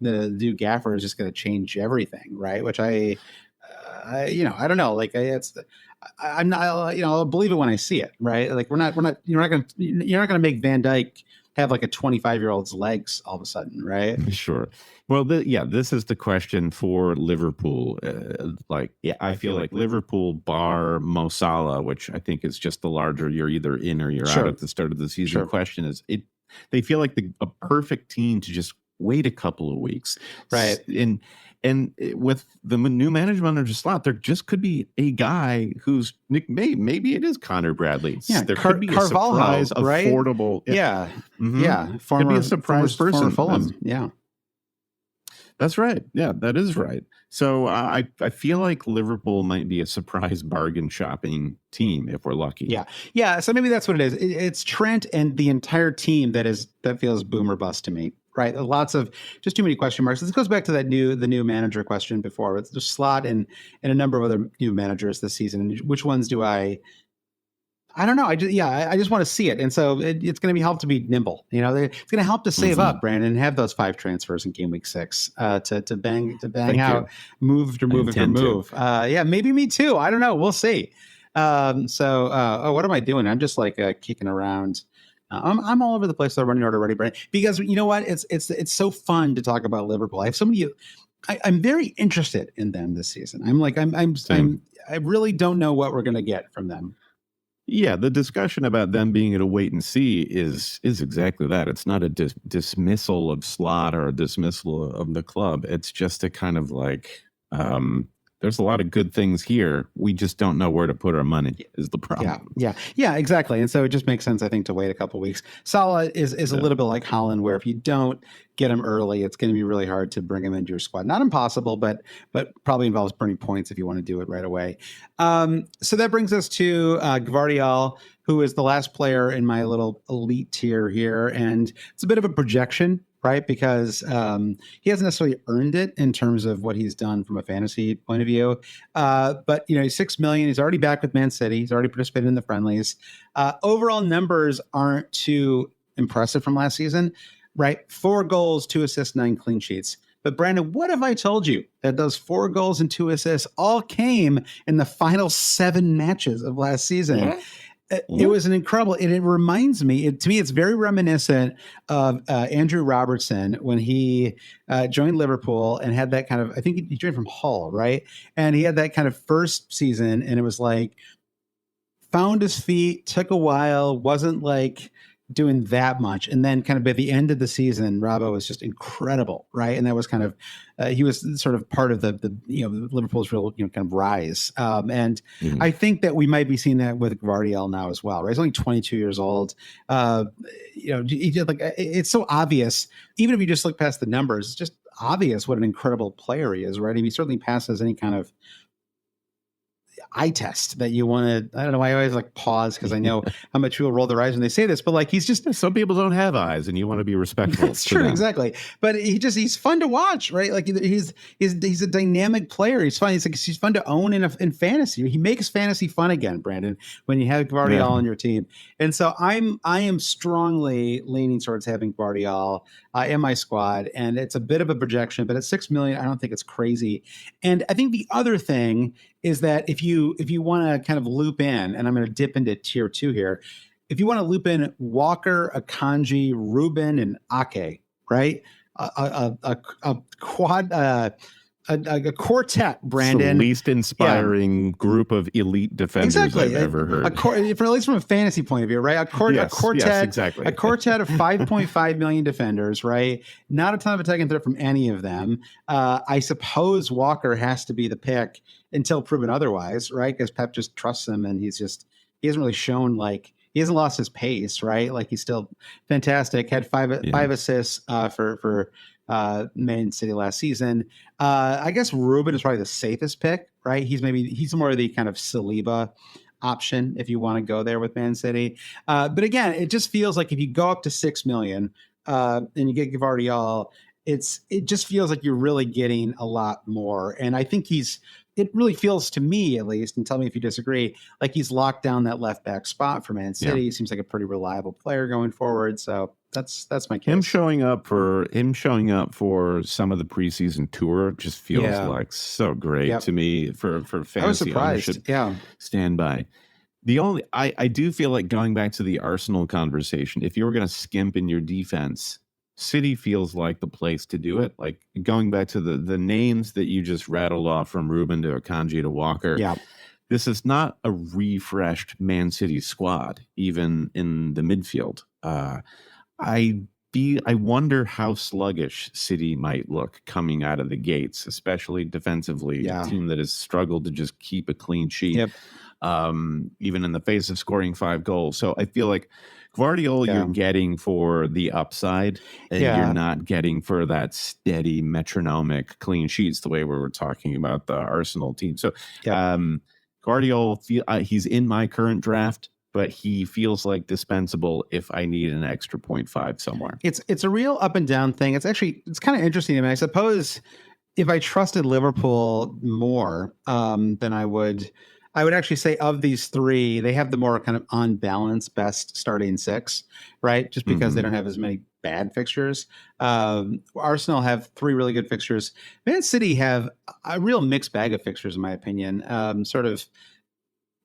Speaker 2: gaffer is just going to change everything. Right. Which I don't know. Like, I'm not, I'll believe it when I see it, right? Like, you're not going to make Van Dijk have like a 25-year-old's legs all of a sudden, right?
Speaker 3: Sure. Well, this is the question for Liverpool. I feel like Liverpool bar Mo Salah, which I think is just the larger, you're either in or you're out at the start of the season. Question is, they feel like a perfect team to just wait a couple of weeks.
Speaker 2: Right.
Speaker 3: And with the new management under Slot, there just could be a guy who's nickname. Maybe it is Connor Bradley.
Speaker 2: Yeah,
Speaker 3: there could be a surprise,
Speaker 2: right?
Speaker 3: affordable.
Speaker 2: Yeah,
Speaker 3: mm-hmm.
Speaker 2: Yeah.
Speaker 3: Could be a surprise person.
Speaker 2: Fulham. Yeah.
Speaker 3: That's right. Yeah, that is right. So I feel like Liverpool might be a surprise bargain shopping team if we're lucky.
Speaker 2: Yeah. So maybe that's what it is. It's Trent and the entire team that feels boom or bust to me. Right. Lots of just too many question marks. This goes back to the new manager question before. It's just Slot and a number of other new managers this season. And which ones do I don't know. I just want to see it. And so it's going to be help to be nimble. It's going to help to save up, Brandon, and have those 5 transfers in game week 6 to bang out, move. Yeah, maybe me too. I don't know. We'll see. What am I doing? I'm just like kicking around. I'm all over the place. I'm running order already, Brandon, because you know what? It's so fun to talk about Liverpool. I have so many. I'm very interested in them this season. I really don't know what we're going to get from them.
Speaker 3: Yeah, the discussion about them being at a wait and see is exactly that. It's not a dismissal of Slot or a dismissal of the club. It's just a kind of like, there's a lot of good things here. We just don't know where to put our money is the problem.
Speaker 2: Yeah, exactly. And so it just makes sense, I think, to wait a couple of weeks. Salah is a little bit like Holland, where if you don't get him early, it's going to be really hard to bring him into your squad. Not impossible, but probably involves burning points if you want to do it right away. So that brings us to Gvardiol, who is the last player in my little elite tier here. And it's a bit of a projection, right? Because he hasn't necessarily earned it in terms of what he's done from a fantasy point of view. But, he's 6 million. He's already back with Man City. He's already participated in the friendlies. Overall numbers aren't too impressive from last season, right? 4 goals, 2 assists, 9 clean sheets. But Brandon, what if I told you that those 4 goals and 2 assists all came in the final 7 matches of last season? Yeah. It was an incredible, and it reminds me, to me, it's very reminiscent of Andrew Robertson when he joined Liverpool and had that kind of, I think he joined from Hull, right? And he had that kind of first season, and it was like, found his feet, took a while, wasn't like doing that much. And then kind of by the end of the season, Robbo was just incredible, right? And that was kind of, he was sort of part of the Liverpool's real, kind of rise. I think that we might be seeing that with Gvardiol now as well, right? He's only 22 years old. He did it's so obvious, even if you just look past the numbers, it's just obvious what an incredible player he is, right? I mean, he certainly passes any kind of eye test that you want to, I don't know, I always pause because I know how much people roll their eyes when they say this, but he's just,
Speaker 3: some people don't have eyes and you want to be respectful.
Speaker 2: That's true. Them. Exactly. But he's fun to watch, right? He's a dynamic player. He's fun. He's fun to own in fantasy. He makes fantasy fun again, Brandon, when you have Gvardiol on your team. And so I am strongly leaning towards having Gvardiol in my squad. And it's a bit of a projection, but at 6 million, I don't think it's crazy. And I think the other thing is that if you want to kind of loop in, and I'm going to dip into tier 2 here, if you want to loop in Walker, Akanji, Ruben, and Ake, right? A quartet, Brandon.
Speaker 3: It's the least inspiring group of elite defenders I've ever heard.
Speaker 2: At least from a fantasy point of view, right? A quartet,
Speaker 3: exactly.
Speaker 2: A quartet of 5.5 million defenders, right? Not a ton of attacking threat from any of them. I suppose Walker has to be the pick until proven otherwise, right? Because Pep just trusts him, and he hasn't really shown he hasn't lost his pace, right? He's still fantastic. Had five assists for Man City last season. I guess Ruben is probably the safest pick, right? He's more of the kind of Saliba option if you want to go there with Man City. But again, it just feels like if you go up to 6 million and you get Gvardiol, it just feels like you're really getting a lot more. And I think it really feels to me, at least, and tell me if you disagree, like he's locked down that left back spot for Man City. He seems like a pretty reliable player going forward. So that's my case.
Speaker 3: Him showing up for some of the preseason tour just feels like so great to me for fantasy. I was surprised. Stand by. I do feel like going back to the Arsenal conversation, if you were going to skimp in your defense, City feels like the place to do it. Like going back to the names that you just rattled off, from Ruben to Akanji to Walker.
Speaker 2: Yeah.
Speaker 3: This is not a refreshed Man City squad, even in the midfield. I wonder how sluggish City might look coming out of the gates, especially defensively.
Speaker 2: Yeah.
Speaker 3: A team that has struggled to just keep a clean sheet,
Speaker 2: Yep.
Speaker 3: even in the face of scoring 5 goals. So I feel like Guardiola, you're getting for the upside, and you're not getting for that steady metronomic clean sheets the way we were talking about the Arsenal team. So Guardiola, he's in my current draft, but he feels like dispensable if I need an extra 0.5 somewhere.
Speaker 2: It's a real up and down thing. It's kind of interesting to me. I suppose if I trusted Liverpool more than I would actually say of these three, they have the more kind of on balance best starting 6, right? Just because they don't have as many bad fixtures. Arsenal have 3 really good fixtures. Man City have a real mixed bag of fixtures, in my opinion. Sort of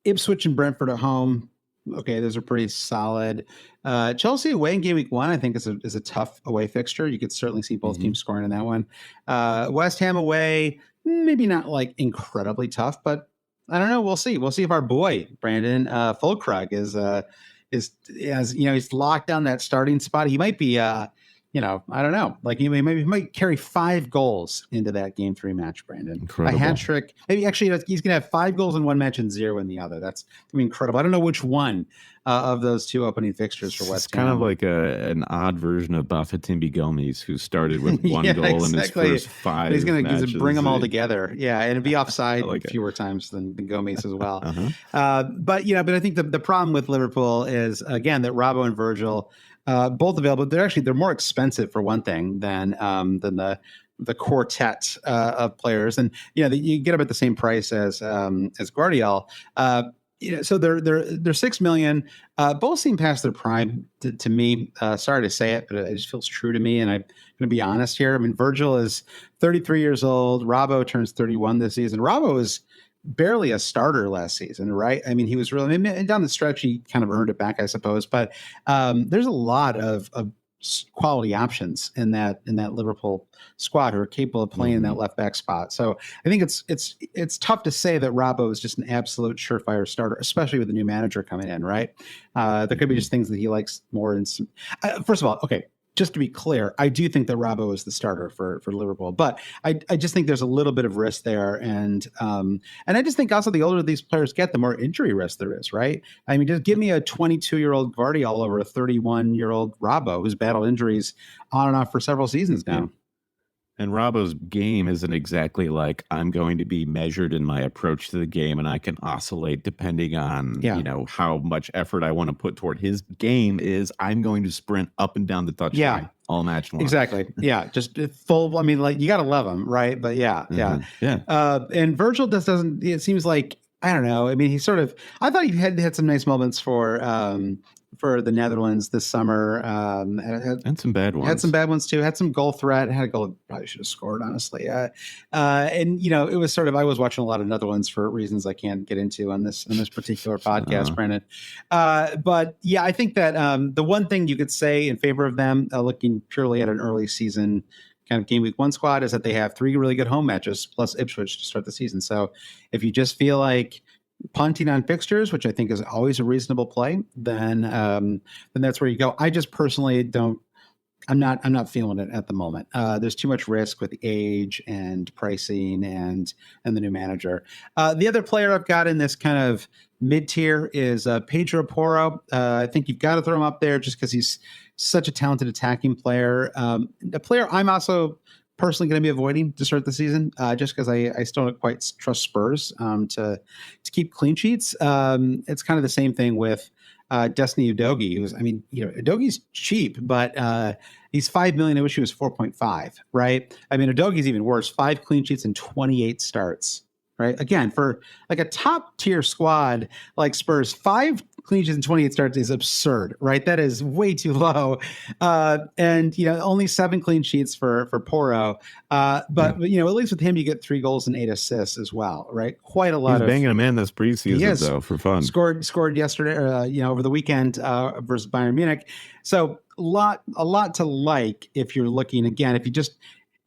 Speaker 2: Ipswich and Brentford at home. Okay, those are pretty solid. Chelsea away in game week 1, I think is a tough away fixture. You could certainly see both teams scoring in that one. West Ham away, maybe not like incredibly tough, but I don't know. We'll see. We'll see if our boy Brandon Fulkrug he's locked down that starting spot. He might be I don't know. Like he might carry 5 goals into that game 3 match, Brandon.
Speaker 3: Incredible.
Speaker 2: A hat trick. Maybe actually he's going to have 5 goals in one match and 0 in the other. That's going to be incredible. I don't know which one of those 2 opening fixtures for West Ham.
Speaker 3: It's kind of like an odd version of Bafétimbi Gomes, who started with 1 goal in his first 5
Speaker 2: He's going to bring them all together. Yeah, and it'd be offside fewer times than Gomes as well. But I think the problem with Liverpool is, again, that Robbo and Virgil, both available. They're more expensive for one thing than the quartet of players, and you get them at the same price as Guardiola. So they're 6 million. Both seem past their prime to me. Sorry to say it, but it just feels true to me. And I'm going to be honest here. I mean, Virgil is 33 years old. Robbo turns 31 this season. Robbo is barely a starter last season, right? I mean, he was really, down the stretch, he kind of earned it back, I suppose. But there's a lot of quality options in that Liverpool squad who are capable of playing in that left back spot. So I think it's tough to say that Robbo is just an absolute surefire starter, especially with the new manager coming in, right? There could be just things that he likes more. First of all, okay, just to be clear, I do think that Robbo is the starter for Liverpool, but I just think there's a little bit of risk there, and I just think also the older these players get, the more injury risk there is, right? I mean, just give me a 22-year-old Guardiola over a 31-year-old Robbo who's battled injuries on and off for several seasons now.
Speaker 3: And Robbo's game isn't exactly like I'm going to be measured in my approach to the game, and I can oscillate depending on how much effort I want to put toward. His game is I'm going to sprint up and down the touchline all match long.
Speaker 2: Exactly. Yeah, just full. I mean, like you got to love him, right? But yeah. And Virgil just doesn't. It seems like I don't know. I mean, he sort of. I thought he had some nice moments for the Netherlands this summer.
Speaker 3: And some bad ones.
Speaker 2: Had some bad ones too. Had some goal threat. Had a goal probably should have scored, honestly. And it was sort of, I was watching a lot of Netherlands for reasons I can't get into on this particular podcast, Brandon. But yeah, I think that the one thing you could say in favor of them, looking purely at an early season kind of game week 1 squad, is that they have 3 really good home matches plus Ipswich to start the season. So if you just feel like punting on fixtures, which I think is always a reasonable play, then that's where you go. I just personally don't. I'm not feeling it at the moment. There's too much risk with age and pricing and the new manager. The other player I've got in this kind of mid tier is Pedro Porro. I think you've got to throw him up there just because he's such a talented attacking player. A player I'm also personally going to be avoiding to start the season, just because I still don't quite trust Spurs to keep clean sheets. It's kind of the same thing with Destiny Udogie, Udogie's cheap, but he's 5 million. I wish he was 4.5, right? I mean, Udogie's even worse, 5 clean sheets and 28 starts, right? Again, for like a top tier squad like Spurs, 5 clean sheets and 28 starts is absurd, right? That is way too low. And only 7 clean sheets for Porro. But at least with him, you get 3 goals and 8 assists as well, right? Quite a lot.
Speaker 3: He's banging them in this preseason though, for fun.
Speaker 2: Scored yesterday, over the weekend versus Bayern Munich. So a lot to like if you're looking, again, if you just,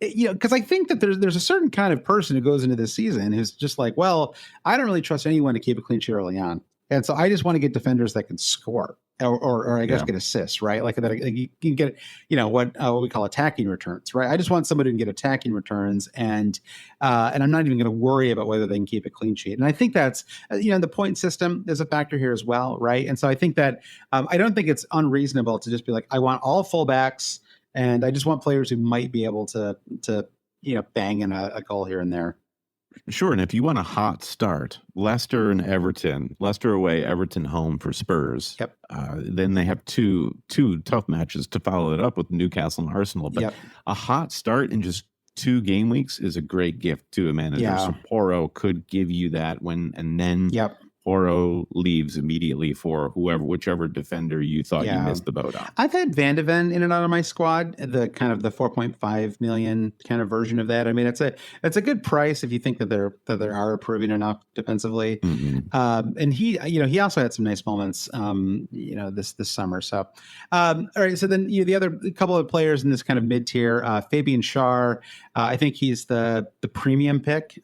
Speaker 2: because I think that there's a certain kind of person who goes into this season who's just like, well, I don't really trust anyone to keep a clean sheet early on. And so I just want to get defenders that can score, or I guess get assists, right? Like that, you can get, what we call attacking returns, right? I just want somebody to get attacking returns, and I'm not even going to worry about whether they can keep a clean sheet. And I think that's, the point system is a factor here as well, right? And so I think that I don't think it's unreasonable to just be like, I want all fullbacks, and I just want players who might be able to bang in a goal here and there.
Speaker 3: Sure, and if you want a hot start, Leicester and Everton, Leicester away, Everton home for Spurs.
Speaker 2: Yep.
Speaker 3: Then they have two tough matches to follow it up with Newcastle and Arsenal. But a hot start in just 2 game weeks is a great gift to a manager.
Speaker 2: Yeah.
Speaker 3: So Porro could give you that and then Porro leaves immediately for whichever defender you thought you missed the boat on.
Speaker 2: I've had Van de Ven in and out of my squad, the kind of the 4.5 million kind of version of that. I mean, it's a good price if you think that they are improving enough defensively. Mm-hmm. And he also had some nice moments, this summer. So, all right. So then the other couple of players in this kind of mid tier, Fabian Schär, I think he's the premium pick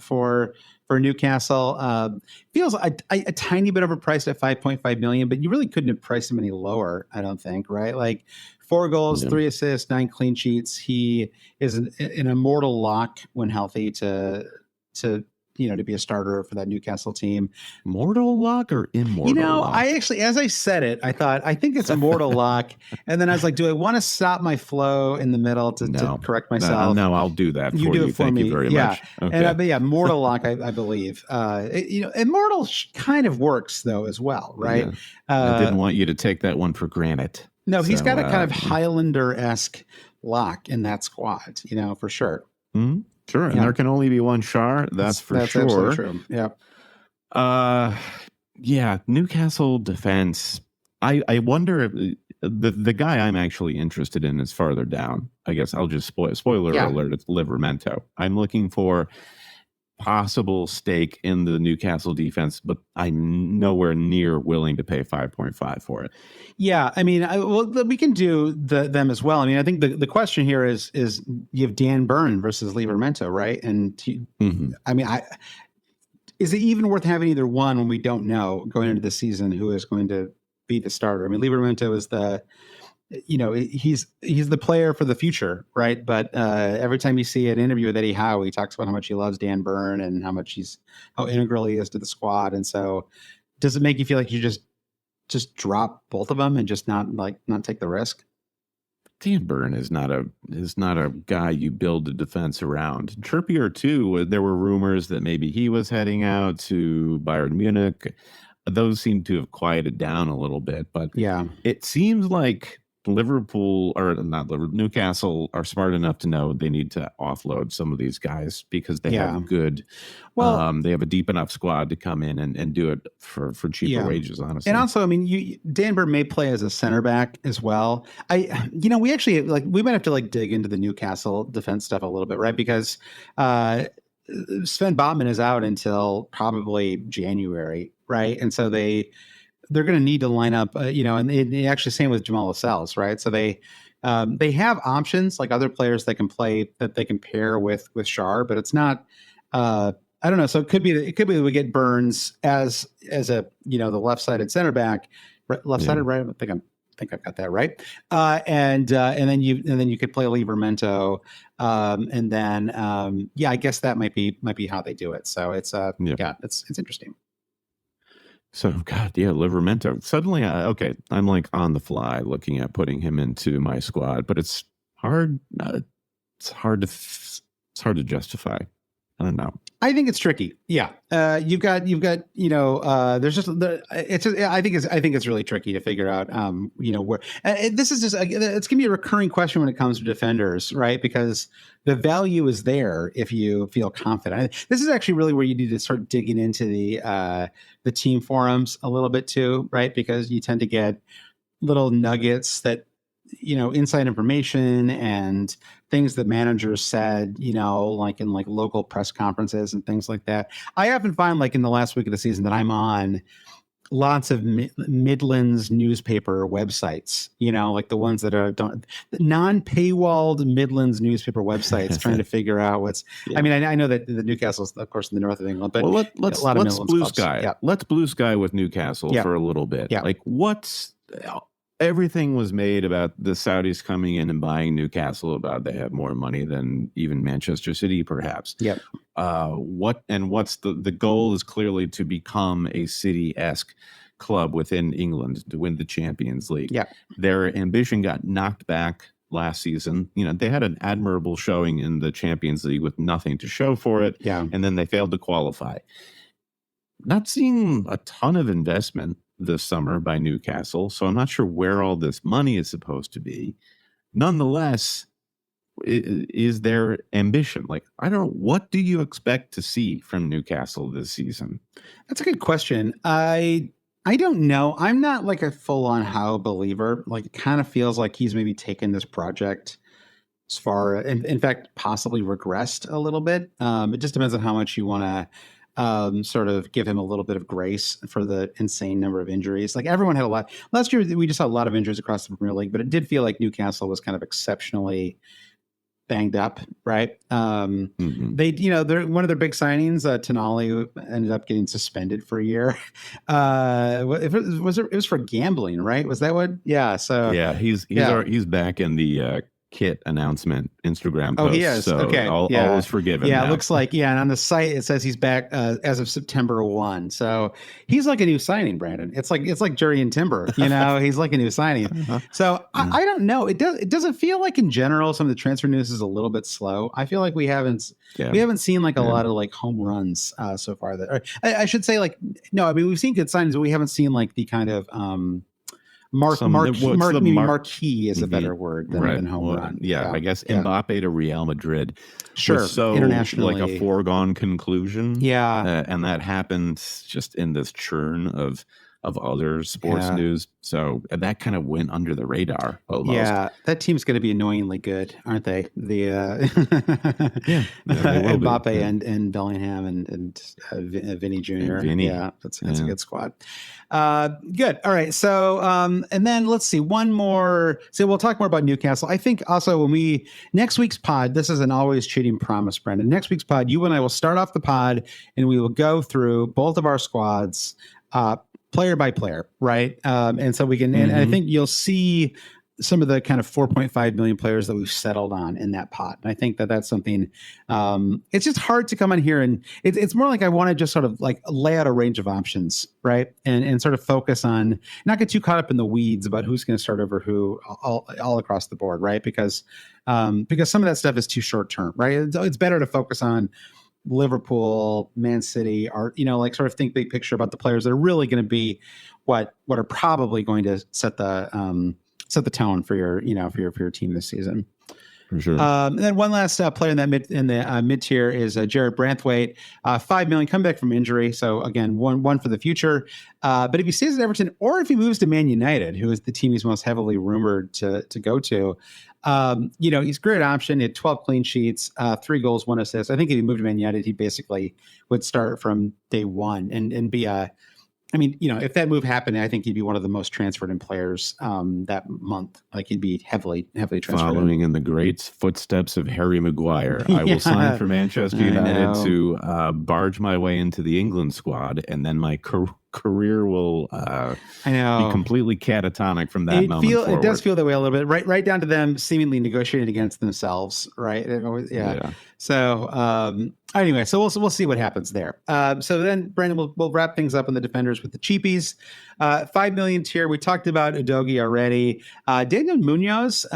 Speaker 2: for Newcastle. Feels a tiny bit overpriced at 5.5 million, but you really couldn't have priced him any lower, I don't think, right? Like 4 goals, 3 assists, 9 clean sheets. He is an immortal lock when healthy to be a starter for that Newcastle team.
Speaker 3: Mortal lock or immortal lock?
Speaker 2: I actually, as I said it, I think it's a mortal lock. And then I was like, do I want to stop my flow in the middle to correct myself?
Speaker 3: No, I'll do that for you.
Speaker 2: Do it for
Speaker 3: Thank
Speaker 2: me.
Speaker 3: you very much.
Speaker 2: Okay. And mortal lock, I believe. Immortal kind of works though as well, right?
Speaker 3: Yeah. I didn't want you to take that one for granted.
Speaker 2: No, he's got a kind of Highlander-esque lock in that squad, for sure.
Speaker 3: Mm-hmm. Sure, and there can only be one Schär. That's sure.
Speaker 2: Absolutely true.
Speaker 3: Yeah. Newcastle defense. I wonder if the guy I'm actually interested in is farther down. I guess I'll just spoiler alert. It's Livramento. I'm looking for possible stake in the Newcastle defense, but I'm nowhere near willing to pay 5.5 for it.
Speaker 2: Yeah, I mean, we can do them as well. I mean, I think the question here is you have Dan Burn versus Livramento, right? And I mean, is it even worth having either one when we don't know going into the season who is going to be the starter? I mean, Livramento is he's the player for the future, right? But every time you see an interview with Eddie Howe, he talks about how much he loves Dan Burn and how integral he is to the squad. And so, does it make you feel like you just drop both of them and just not take the risk?
Speaker 3: Dan Burn is not a guy you build a defense around. Trippier too. There were rumors that maybe he was heading out to Bayern Munich. Those seem to have quieted down a little bit, but it seems like Newcastle are smart enough to know they need to offload some of these guys because they have they have a deep enough squad to come in and do it for cheaper wages, honestly.
Speaker 2: And also, I mean, Dan Burn may play as a center back as well. We actually we might have to dig into the Newcastle defense stuff a little bit, right? Because Sven Botman is out until probably January, right? And so they're going to need to line up, and they actually same with Jamal Lascelles, right? So they have options like other players that can play that they can pair with Schär, but it's not. I don't know. So it could be that we get Burns as a the left-sided center back, left-sided, right? I think I've got that right. And then you could play Livramento, and then I guess that might be how they do it. So it's it's interesting.
Speaker 3: So, God, Livramento. Suddenly, I'm on the fly looking at putting him into my squad, but it's hard. It's hard to justify. I don't know.
Speaker 2: I think it's tricky. Yeah, you've got there's just I think it's really tricky to figure out where this is just it's gonna be a recurring question when it comes to defenders, right? Because the value is there if you feel confident. This is actually really where you need to start digging into the team forums a little bit too, right? Because you tend to get little nuggets that inside information and things that managers said, like in local press conferences and things like that. I often find in the last week of the season that I'm on, lots of Midlands newspaper websites, like the ones that are non-paywalled Midlands newspaper websites, trying to figure out what's. Yeah. I mean, I know that the Newcastle's, of course, in the north of England, but
Speaker 3: let's blue sky. Yeah. Let's blue sky with Newcastle for a little bit. Yeah. Like everything was made about the Saudis coming in and buying Newcastle, about they have more money than even Manchester City, perhaps.
Speaker 2: Yep.
Speaker 3: What's the goal is clearly to become a City-esque club within England to win the Champions League.
Speaker 2: Yeah.
Speaker 3: Their ambition got knocked back last season. They had an admirable showing in the Champions League with nothing to show for it.
Speaker 2: Yeah.
Speaker 3: And then they failed to qualify. Not seeing a ton of investment this summer by Newcastle, so I'm not sure where all this money is supposed to be. Nonetheless, is their ambition? Like, I don't know, what do you expect to see from Newcastle this season?
Speaker 2: That's a good question. I don't know. I'm not like a full-on Howe believer. Like, it kind of feels like he's maybe taken this project as far, in fact, possibly regressed a little bit. It just depends on how much you want to sort of give him a little bit of grace for the insane number of injuries. Like, everyone had a lot. Last year, we just saw a lot of injuries across the Premier League, but it did feel like Newcastle was kind of exceptionally banged up, right? They, they're one of their big signings, Tonali, ended up getting suspended for a year. It was for gambling, right? Was that what? Yeah. So
Speaker 3: yeah, he's back in the kit announcement Instagram post.
Speaker 2: Oh, he is.
Speaker 3: So
Speaker 2: okay.
Speaker 3: All is forgiven.
Speaker 2: Yeah,
Speaker 3: now.
Speaker 2: It looks like, and on the site it says he's back as of September 1. So he's like a new signing, Brandon. It's like Jurrien Timber, he's like a new signing. So I don't know. It doesn't feel like in general some of the transfer news is a little bit slow. I feel like we haven't seen like a lot of like home runs so far. I should say, like, no, I mean, we've seen good signings, but we haven't seen like the kind of marquee is a better word than home run.
Speaker 3: Yeah, I guess Mbappe to Real Madrid.
Speaker 2: Sure,
Speaker 3: so
Speaker 2: internationally,
Speaker 3: like a foregone conclusion.
Speaker 2: Yeah,
Speaker 3: and that happened just in this churn of other sports news. So that kind of went under the radar almost.
Speaker 2: Yeah, that team's going to be annoyingly good, aren't they? They will Mbappe and Bellingham and Vinny Jr. Yeah, that's a good squad. Good. All right. So, and then let's see one more. So we'll talk more about Newcastle. I think also next week's pod, this is an always cheating promise, Brendan. Next week's pod, you and I will start off the pod and we will go through both of our squads, player by player, right? And so we can, and I think you'll see some of the kind of 4.5 million players that we've settled on in that pot. And I think that's something, it's just hard to come on here and it's more like I want to just sort of like lay out a range of options, right? And sort of focus on, not get too caught up in the weeds about who's going to start over who all across the board, right? Because some of that stuff is too short term, right? It's better to focus on Liverpool, Man City, are, like sort of think big picture about the players that are really going to be what are probably going to set the tone for your team this season.
Speaker 3: For sure.
Speaker 2: And then one last player in that mid tier is Jared Branthwaite, $5 million, come back from injury. So again, one for the future. But if he stays at Everton or if he moves to Man United, who is the team he's most heavily rumored to go to, he's a great option. He had 12 clean sheets, 3 goals, 1 assist. I think if he moved to Man United, he basically would start from day one and be if that move happened, I think he'd be one of the most transferred in players that month. Like, he'd be heavily transferred.
Speaker 3: Following in the great footsteps of Harry Maguire. I will sign for Manchester United to barge my way into the England squad, and then my career will be completely catatonic from that moment forward.
Speaker 2: It does feel that way a little bit, right down to them seemingly negotiating against themselves, right? So anyway, so we'll see what happens there. So then, Brandon, we'll wrap things up on the defenders with the cheapies. 5 million tier. We talked about Udogie already. Daniel Munoz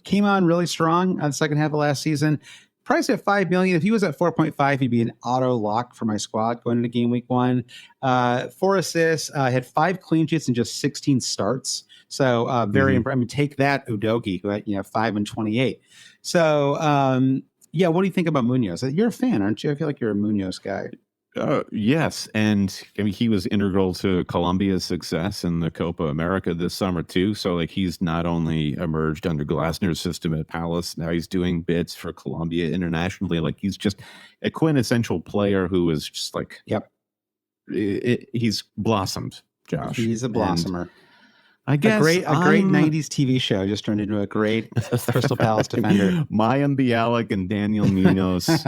Speaker 2: came on really strong on the second half of last season. Priced at 5 million. If he was at 4.5, he'd be an auto lock for my squad going into game week 1. 4 assists, had 5 clean sheets and just 16 starts. So very impressive. I mean, take that, Udogie, who had 5 and 28. So what do you think about Munoz? You're a fan, aren't you? I feel like you're a Munoz guy.
Speaker 3: Yes, and I mean, he was integral to Colombia's success in the Copa America this summer too. So like, he's not only emerged under Glasner's system at Palace, now he's doing bits for Colombia internationally. Like, he's just a quintessential player who is just like he's blossomed, Josh.
Speaker 2: He's a blossomer.
Speaker 3: And I guess
Speaker 2: a great 90s TV show just turned into a great Crystal Palace defender.
Speaker 3: Mayim Bialik and Daniel Munoz.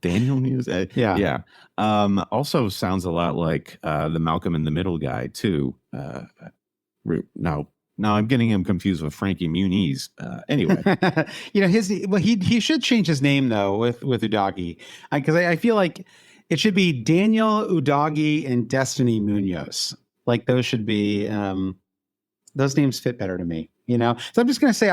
Speaker 3: Daniel Munoz? Yeah. Also sounds a lot like the Malcolm in the Middle guy, too. No, I'm getting him confused with Frankie Muniz. Anyway.
Speaker 2: He should change his name, though, with Udogie. Because I feel like it should be Daniel Udogie and Destiny Munoz. Like, those should be... those names fit better to me, So I'm just gonna say,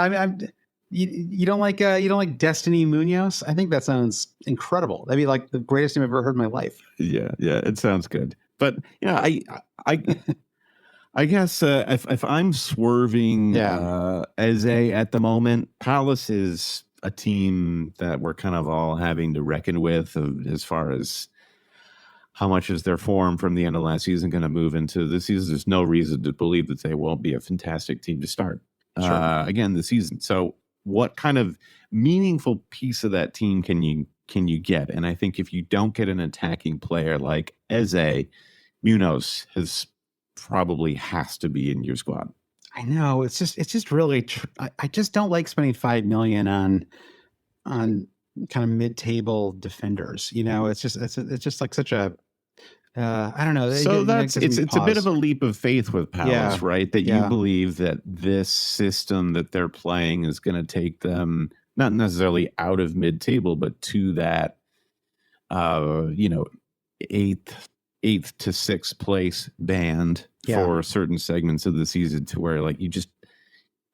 Speaker 2: you don't like Destiny Munoz? I think that sounds incredible. That'd be like the greatest name I've ever heard in my life.
Speaker 3: Yeah, it sounds good. But I guess if I'm swerving Eze at the moment, Palace is a team that we're kind of all having to reckon with as far as how much is their form from the end of last season going to move into this season. There's no reason to believe that they won't be a fantastic team to start again this season. So what kind of meaningful piece of that team can you get? And I think if you don't get an attacking player like Eze, Munoz probably has to be in your squad.
Speaker 2: I know it's just really I just don't like spending $5 million on kind of mid-table defenders. It's just like such a I don't know.
Speaker 3: So it's a bit of a leap of faith with Palace, right? That you believe that this system that they're playing is going to take them not necessarily out of mid-table, but to that, eighth to sixth place band for certain segments of the season, to where like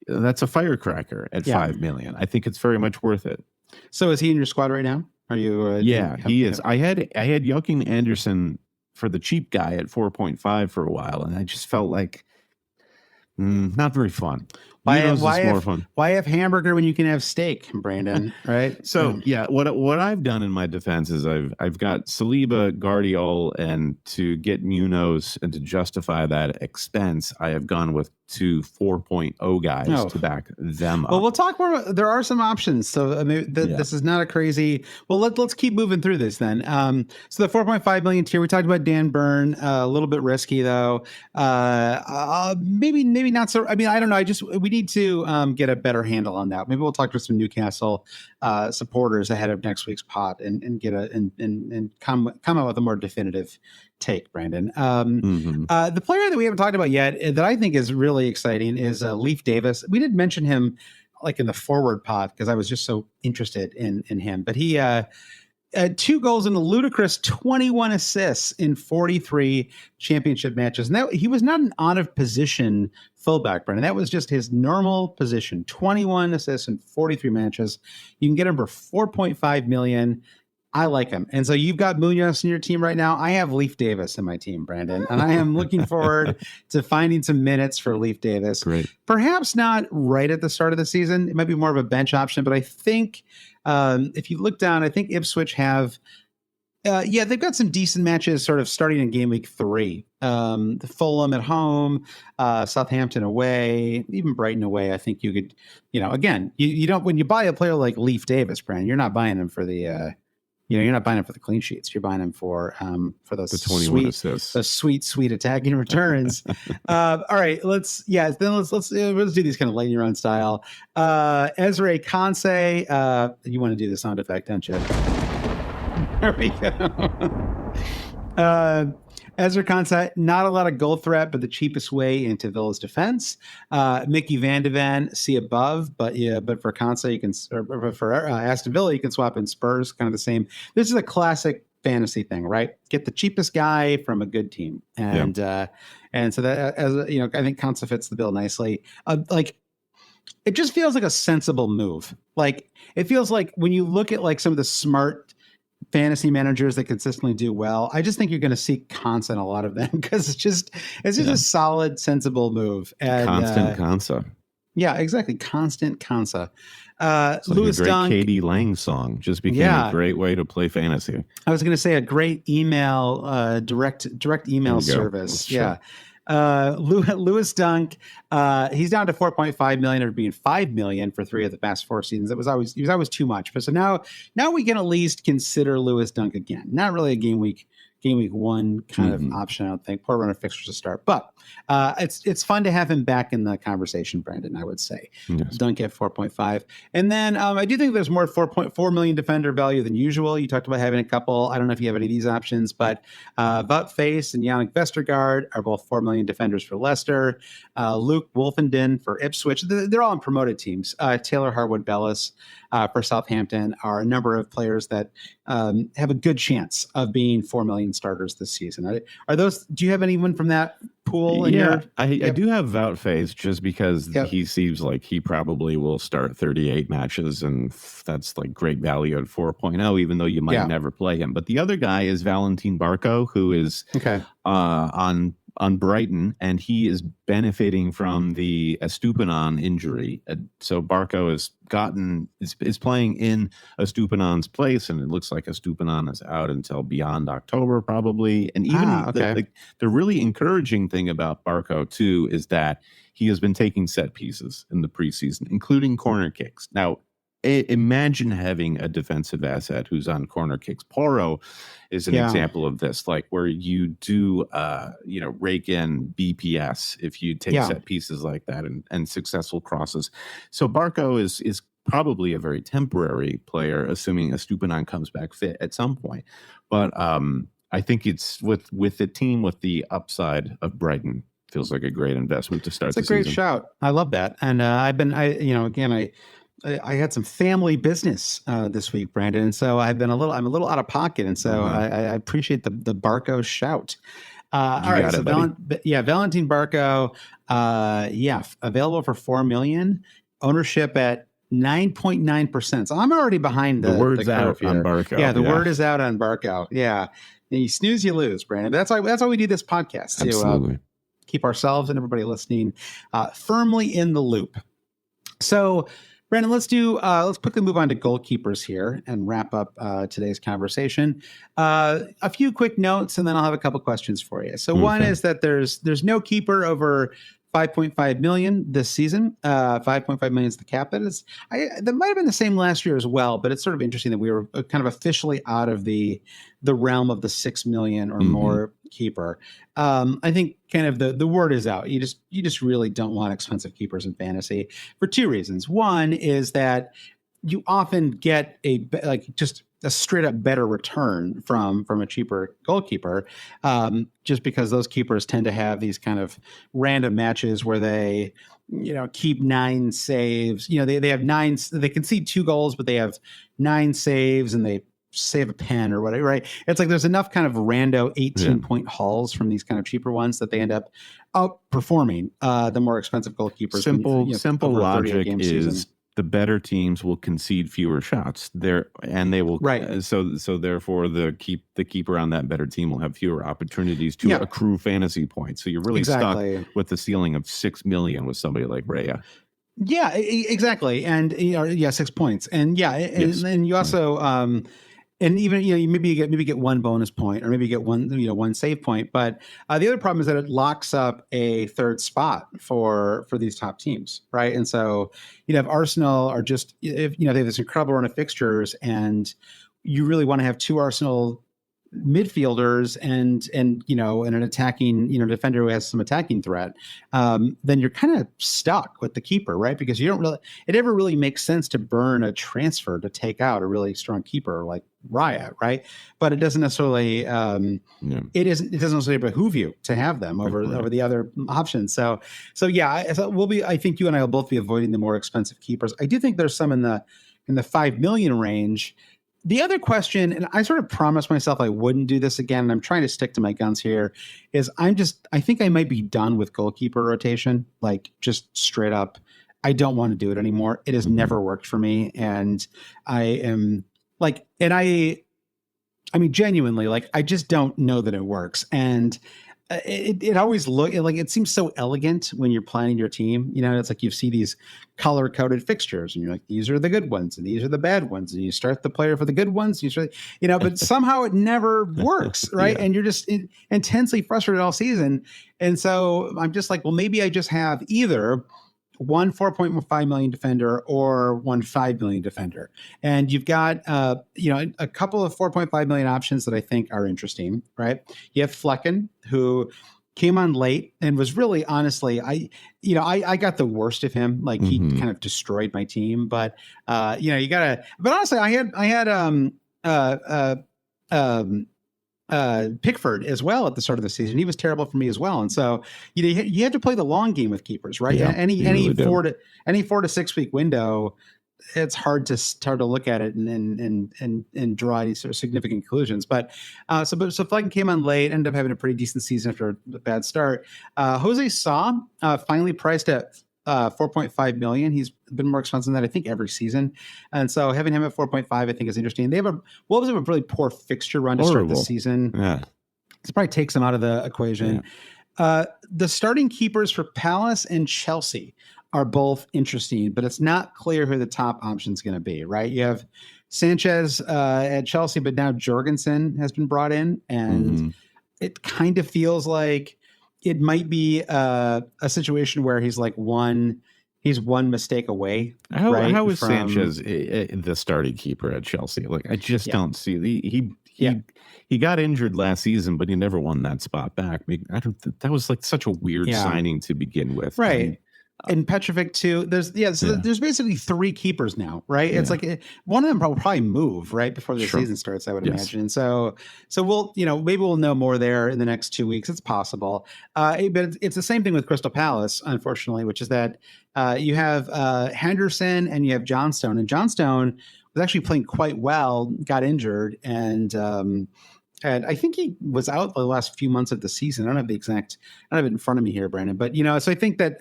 Speaker 3: that's a firecracker at $5 million. I think it's very much worth it.
Speaker 2: So is he in your squad right now? Are you?
Speaker 3: He is. I had Joachim Anderson for the cheap guy at 4.5 for a while, and I just felt like not very fun. Why
Speaker 2: have hamburger when you can have steak, Brandon? Right.
Speaker 3: So what I've done in my defense is I've got Saliba, Guardiola, and to get Munoz and to justify that expense, I have gone with two 4.0 guys to back them up.
Speaker 2: Well, we'll talk more. There are some options. So this is not a crazy. Well, let's keep moving through this then. So the 4.5 million tier, we talked about Dan Burn, a little bit risky though. Maybe not so. I mean, I don't know. We need to get a better handle on that. Maybe we'll talk to some Newcastle supporters ahead of next week's pod and get and come up with a more definitive take, Brandon. The player that we haven't talked about yet that I think is really exciting is Leif Davis. We did mention him like in the forward pod because I was just so interested in him. But he had 2 goals and a ludicrous 21 assists in 43 championship matches. And that he was not an out of position fullback, Brendan. That was just his normal position. 21 assists in 43 matches. You can get him for $4.5 million. I like him. And so you've got Munoz in your team right now. I have Leif Davis in my team, Brandon. And I am looking forward to finding some minutes for Leif Davis.
Speaker 3: Great.
Speaker 2: Perhaps not right at the start of the season. It might be more of a bench option. But I think if you look down, I think Ipswich have, they've got some decent matches sort of starting in game week 3. The Fulham at home, Southampton away, even Brighton away. I think you could, again, you don't, when you buy a player like Leif Davis, Brandon, you're not buying him for the, you're not buying him for the clean sheets. You're buying him for those sweet attacking returns. All right, let's do these kind of lightning round style. Ezra Konsa, you want to do the sound effect, don't you? There we go. Ezra Konsa, not a lot of goal threat, but the cheapest way into Villa's defense. Mickey Van de Ven, see above, but for Konsa, you can, or for Aston Villa, you can swap in Spurs, kind of the same. This is a classic fantasy thing, right? Get the cheapest guy from a good team, and so that, I think Konsa fits the bill nicely. It just feels like a sensible move. Like it feels like when you look at like some of the smart fantasy managers that consistently do well, I just think you're going to see Konsa in a lot of them because it's just a solid, sensible move. And,
Speaker 3: constant Konsa.
Speaker 2: Yeah, exactly. Constant Konsa.
Speaker 3: Lewis Dunk. Katie Lang song just became a great way to play fantasy.
Speaker 2: I was going to say a great email, direct email service. Sure. Yeah. Lewis Dunk, he's down to 4.5 million or being 5 million for 3 of the past 4 seasons. He was always too much. But so now we can at least consider Lewis Dunk again. Not really a game week game week 1 kind of option. I don't think poor run of fixtures to start, but it's fun to have him back in the conversation, Brandon. I would say Dunk at 4.5, and then I do think there's more 4.4 million defender value than usual. You talked about having a couple. I don't know if you have any of these options, but Wout Faes and Yannick Vestergaard are both 4 million defenders for Leicester. Luke Wolfenden for Ipswich. They're all on promoted teams. Taylor Harwood-Bellis for Southampton are a number of players that have a good chance of being 4 million starters this season. Are those? Do you have anyone from that pool?
Speaker 3: I do have Wout Faes just because he seems like he probably will start 38 matches, and that's like great value at 4.0, even though you might never play him. But the other guy is Valentin Barco, who is on Brighton, and he is benefiting from the Estupiñán injury. So Barco is playing in Estupinan's place, and it looks like Estupiñán is out until beyond October probably. And even the really encouraging thing about Barco too is that he has been taking set pieces in the preseason, including corner kicks. Now, imagine having a defensive asset who's on corner kicks. Porro is an example of this, like where you do, rake in BPS if you take set pieces like that and successful crosses. So Barco is probably a very temporary player, assuming Estupiñán comes back fit at some point. But I think it's with the team with the upside of Brighton, feels like a great investment to start.
Speaker 2: It's a great shout. I love that, and I had some family business this week, Brandon, and so I'm a little out of pocket, and so I appreciate the Barco shout. All right, so Valentin Barco, available for 4 million, ownership at 9.9%. So I'm already behind the
Speaker 3: word's
Speaker 2: the
Speaker 3: out
Speaker 2: here.
Speaker 3: on Barco.
Speaker 2: Yeah, the word is out on Barco. Yeah, and you snooze, you lose, Brandon. That's why we do this podcast to keep ourselves and everybody listening firmly in the loop. So, Brandon, let's quickly move on to goalkeepers here and wrap up today's conversation. A few quick notes, and then I'll have a couple questions for you. So one is that there's no keeper over 5.5 million this season. 5.5 million is the cap. That might have been the same last year as well, but it's sort of interesting that we were kind of officially out of the realm of the 6 million or more keeper. I think kind of the word is out. You just really don't want expensive keepers in fantasy for two reasons. One is that you often get just a straight up better return from a cheaper goalkeeper, just because those keepers tend to have these kind of random matches where they, keep 9 saves. They have 9. They concede 2 goals, but they have 9 saves and they save a pen or whatever. Right? It's like there's enough kind of rando 18-point hauls from these kind of cheaper ones that they end up outperforming the more expensive goalkeepers.
Speaker 3: Simple logic is season. The better teams will concede fewer shots and they will. Right. So therefore the keeper on that better team will have fewer opportunities to accrue fantasy points. So you're really stuck with the ceiling of 6 million with somebody like Raya.
Speaker 2: Yeah, exactly. And 6 points. And and you also and even you maybe get 1 bonus point, or maybe you get one save point. But the other problem is that it locks up a third spot for these top teams, right? And so if Arsenal are just they have this incredible run of fixtures, and you really want to have 2 Arsenal midfielders and an attacking defender who has some attacking threat, then you're kind of stuck with the keeper, right? Because it never really makes sense to burn a transfer to take out a really strong keeper like Raya, right? But it doesn't necessarily it doesn't necessarily behoove you to have them over the other options. So I think you and I will both be avoiding the more expensive keepers. I do think there's some in the 5 million range. The other question, and I sort of promised myself I wouldn't do this again, and I'm trying to stick to my guns here, is I think I might be done with goalkeeper rotation, like just straight up. I don't want to do it anymore. It has never worked for me. And I am genuinely, I just don't know that it works. And it always it seems so elegant when you're planning your team. It's like you see these color coded fixtures and you're like, these are the good ones and these are the bad ones. And you start the player for the good ones, but somehow it never works. Right. And you're just intensely frustrated all season. And so I'm just like, well, maybe I just have either one 4.5 million defender or one 5 million defender. And you've got, a couple of 4.5 million options that I think are interesting, right? You have Flecken, who came on late and was really, honestly, I got the worst of him. Like he kind of destroyed my team, but but honestly, I had Pickford as well at the start of the season. He was terrible for me as well. And so, you have to play the long game with keepers, right?
Speaker 3: Yeah,
Speaker 2: any
Speaker 3: really
Speaker 2: 4 to 6 week window, it's hard to look at it and draw any sort of significant conclusions. But so Flecken came on late, ended up having a pretty decent season after a bad start. Jose Sa finally priced at 4.5 million. He's been more expensive than that, I think, every season. And so having him at 4.5, I think, is interesting. They have a really poor fixture run to start the season.
Speaker 3: Yeah.
Speaker 2: This probably takes them out of the equation. Yeah. The starting keepers for Palace and Chelsea are both interesting, but it's not clear who the top option is going to be, right? You have Sanchez at Chelsea, but now Jorgensen has been brought in, and it kind of feels like it might be a situation where he's one mistake away.
Speaker 3: How is Sanchez the starting keeper at Chelsea? Like, I just don't see he got injured last season, but he never won that spot back. That was like such a weird signing to begin with,
Speaker 2: right? And Petrovic too. There's basically 3 keepers now, right? It's like one of them will probably move right before the season starts, I would imagine. So we'll, maybe we'll know more there in the next 2 weeks. It's possible. But it's the same thing with Crystal Palace, unfortunately, which is that you have Henderson and you have Johnstone, and Johnstone was actually playing quite well, got injured, and I think he was out the last few months of the season. I don't have it in front of me here, Brandon. But, so I think that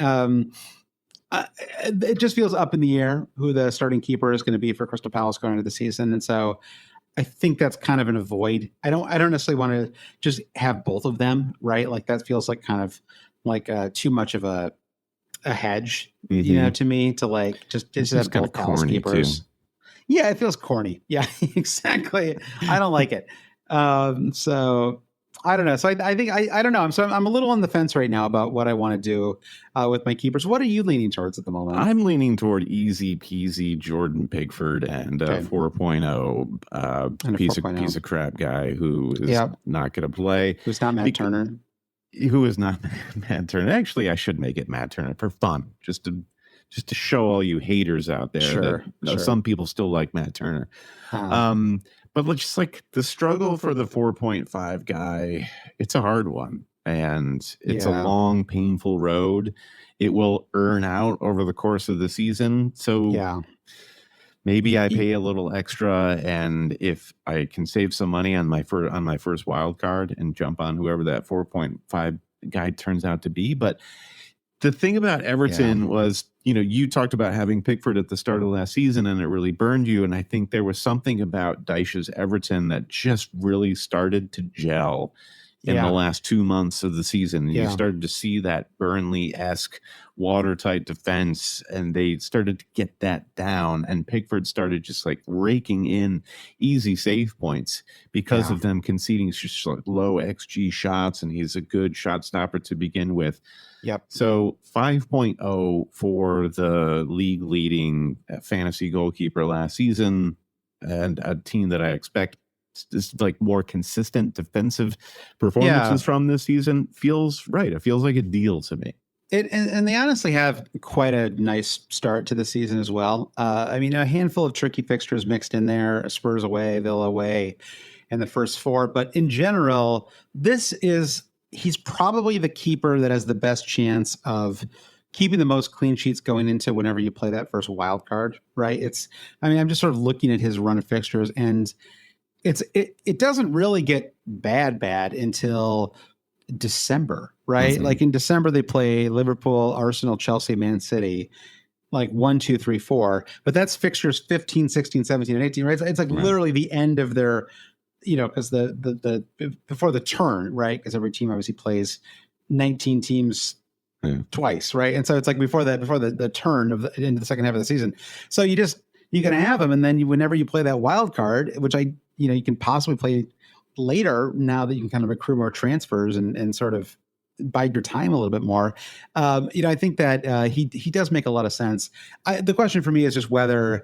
Speaker 2: it just feels up in the air who the starting keeper is going to be for Crystal Palace going into the season. And so I think that's kind of an avoid. I don't necessarily want to just have both of them, right? Like that feels like kind of like too much of a hedge, to me, to like just have both Palace keepers. Too. Yeah, it feels corny. Yeah, exactly. I don't like it. So I don't know. So I think I don't know. I'm a little on the fence right now about what I want to do with my keepers. What are you leaning towards at the moment?
Speaker 3: I'm leaning toward easy peasy Jordan Pickford and 4.0 piece of crap guy who is not going to play.
Speaker 2: Who's not Matt Turner?
Speaker 3: Who is not Matt Turner? Actually, I should make it Matt Turner for fun, just to show all you haters out there.
Speaker 2: Sure.
Speaker 3: Some people still like Matt Turner. But just like the struggle for the 4.5 guy, it's a hard one. And it's a long, painful road. It will earn out over the course of the season. So maybe I pay a little extra, and if I can save some money on my first wild card and jump on whoever that 4.5 guy turns out to be. But the thing about Everton was, you talked about having Pickford at the start of last season and it really burned you. And I think there was something about Dyche's Everton that just really started to gel in the last 2 months of the season. You started to see that Burnley-esque watertight defense, and they started to get that down. And Pickford started just like raking in easy save points because of them conceding just like low XG shots, and he's a good shot stopper to begin with.
Speaker 2: Yep.
Speaker 3: So 5.0 for the league leading fantasy goalkeeper last season, and a team that I expect is like more consistent defensive performances from this season feels right. It feels like a deal to me.
Speaker 2: And they honestly have quite a nice start to the season as well. I mean, a handful of tricky fixtures mixed in there: Spurs away, Villa away, and the first 4. But in general, he's probably the keeper that has the best chance of keeping the most clean sheets going into whenever you play that first wild card, right? I'm just sort of looking at his run of fixtures, and it doesn't really get bad until December, right? Mm-hmm. Like in December, they play Liverpool, Arsenal, Chelsea, Man City, like 1, 2, 3, 4. But that's fixtures 15, 16, 17, and 18, right? It's like literally the end of their, because the before the turn, right? Because every team obviously plays 19 teams twice, right? And so it's like before the turn of into the second half of the season. So you can have them, and then whenever you play that wild card, which you can possibly play later now that you can kind of accrue more transfers and sort of bide your time a little bit more. I think that he does make a lot of sense. The question for me is just whether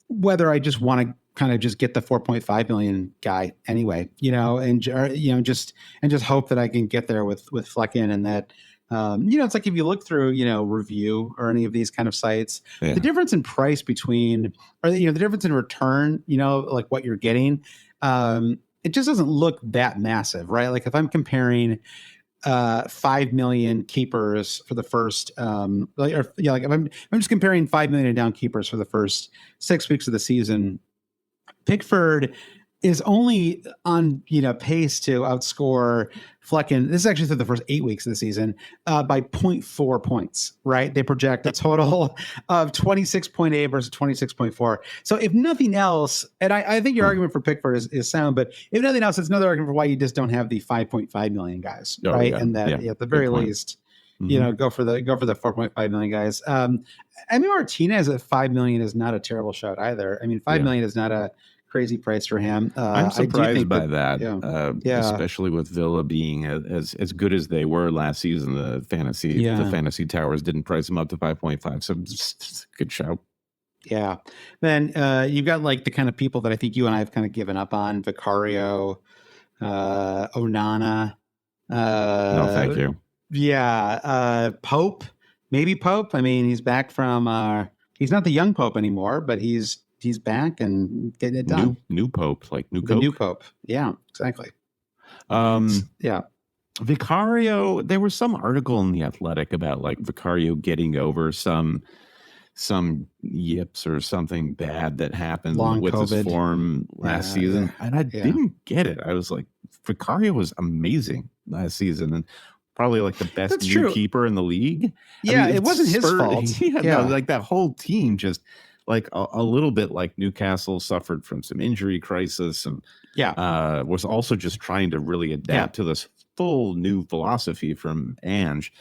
Speaker 2: I just want to kind of just get the 4.5 million guy anyway, and just hope that I can get there with Flecken, and that, it's like if you look through, Review or any of these kind of sites, the difference in price between, or the difference in return, like what you're getting, it just doesn't look that massive, right? Like if I'm comparing 5 million keepers for the first, if I'm just comparing 5 million down keepers for the first 6 weeks of the season, Pickford is only on pace to outscore Flecken. This is actually through the first 8 weeks of the season by 0.4 points. Right? They project a total of 26.8 versus 26.4. So if nothing else, and I think your argument for Pickford is sound, but if nothing else, it's another argument for why you just don't have the 5.5 million guys, right? Yeah, and that at the very least, go for the 4.5 million guys. Martinez at 5 million is not a terrible shot either. 5 million is not a crazy price for him.
Speaker 3: I'm surprised by that, especially with Villa being as good as they were last season. The fantasy towers didn't price him up to 5.5, so it's a good show.
Speaker 2: Yeah. Then you've got like the kind of people that I think you and I have kind of given up on: Vicario, Onana.
Speaker 3: No, thank you.
Speaker 2: Yeah, Pope. Maybe Pope. He's back from. He's not the young Pope anymore, but he's back and getting it done.
Speaker 3: New Pope, like new Coke.
Speaker 2: The new Pope. Yeah, exactly.
Speaker 3: Vicario, there was some article in The Athletic about like Vicario getting over some yips or something bad that happened with COVID. His form last season. And I didn't get it. I was like, Vicario was amazing last season and probably like the best keeper in the league.
Speaker 2: Yeah, it wasn't his fault.
Speaker 3: Like that whole team just like a little bit like Newcastle suffered from some injury crisis and was also just trying to really adapt to this full new philosophy from Ange.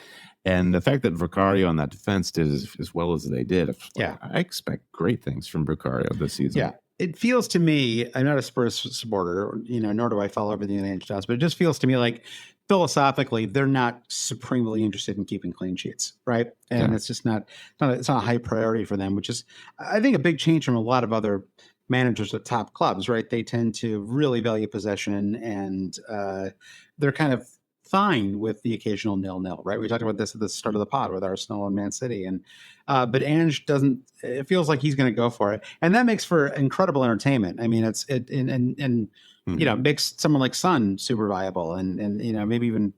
Speaker 3: And the fact that Vicario on that defense did as well as they did, I expect great things from Vicario this season.
Speaker 2: Yeah, it feels to me, I'm not a Spurs supporter, nor do I follow everything that Ange does, but it just feels to me like philosophically, they're not supremely interested in keeping clean sheets, right? And it's just it's not a high priority for them, which is, I think, a big change from a lot of other managers at top clubs, right? They tend to really value possession, and they're kind of fine with the occasional 0-0, right? We talked about this at the start of the pod with Arsenal and Man City, and but Ange doesn't. It feels like he's going to go for it, and that makes for incredible entertainment. Makes someone like Son super viable, and maybe even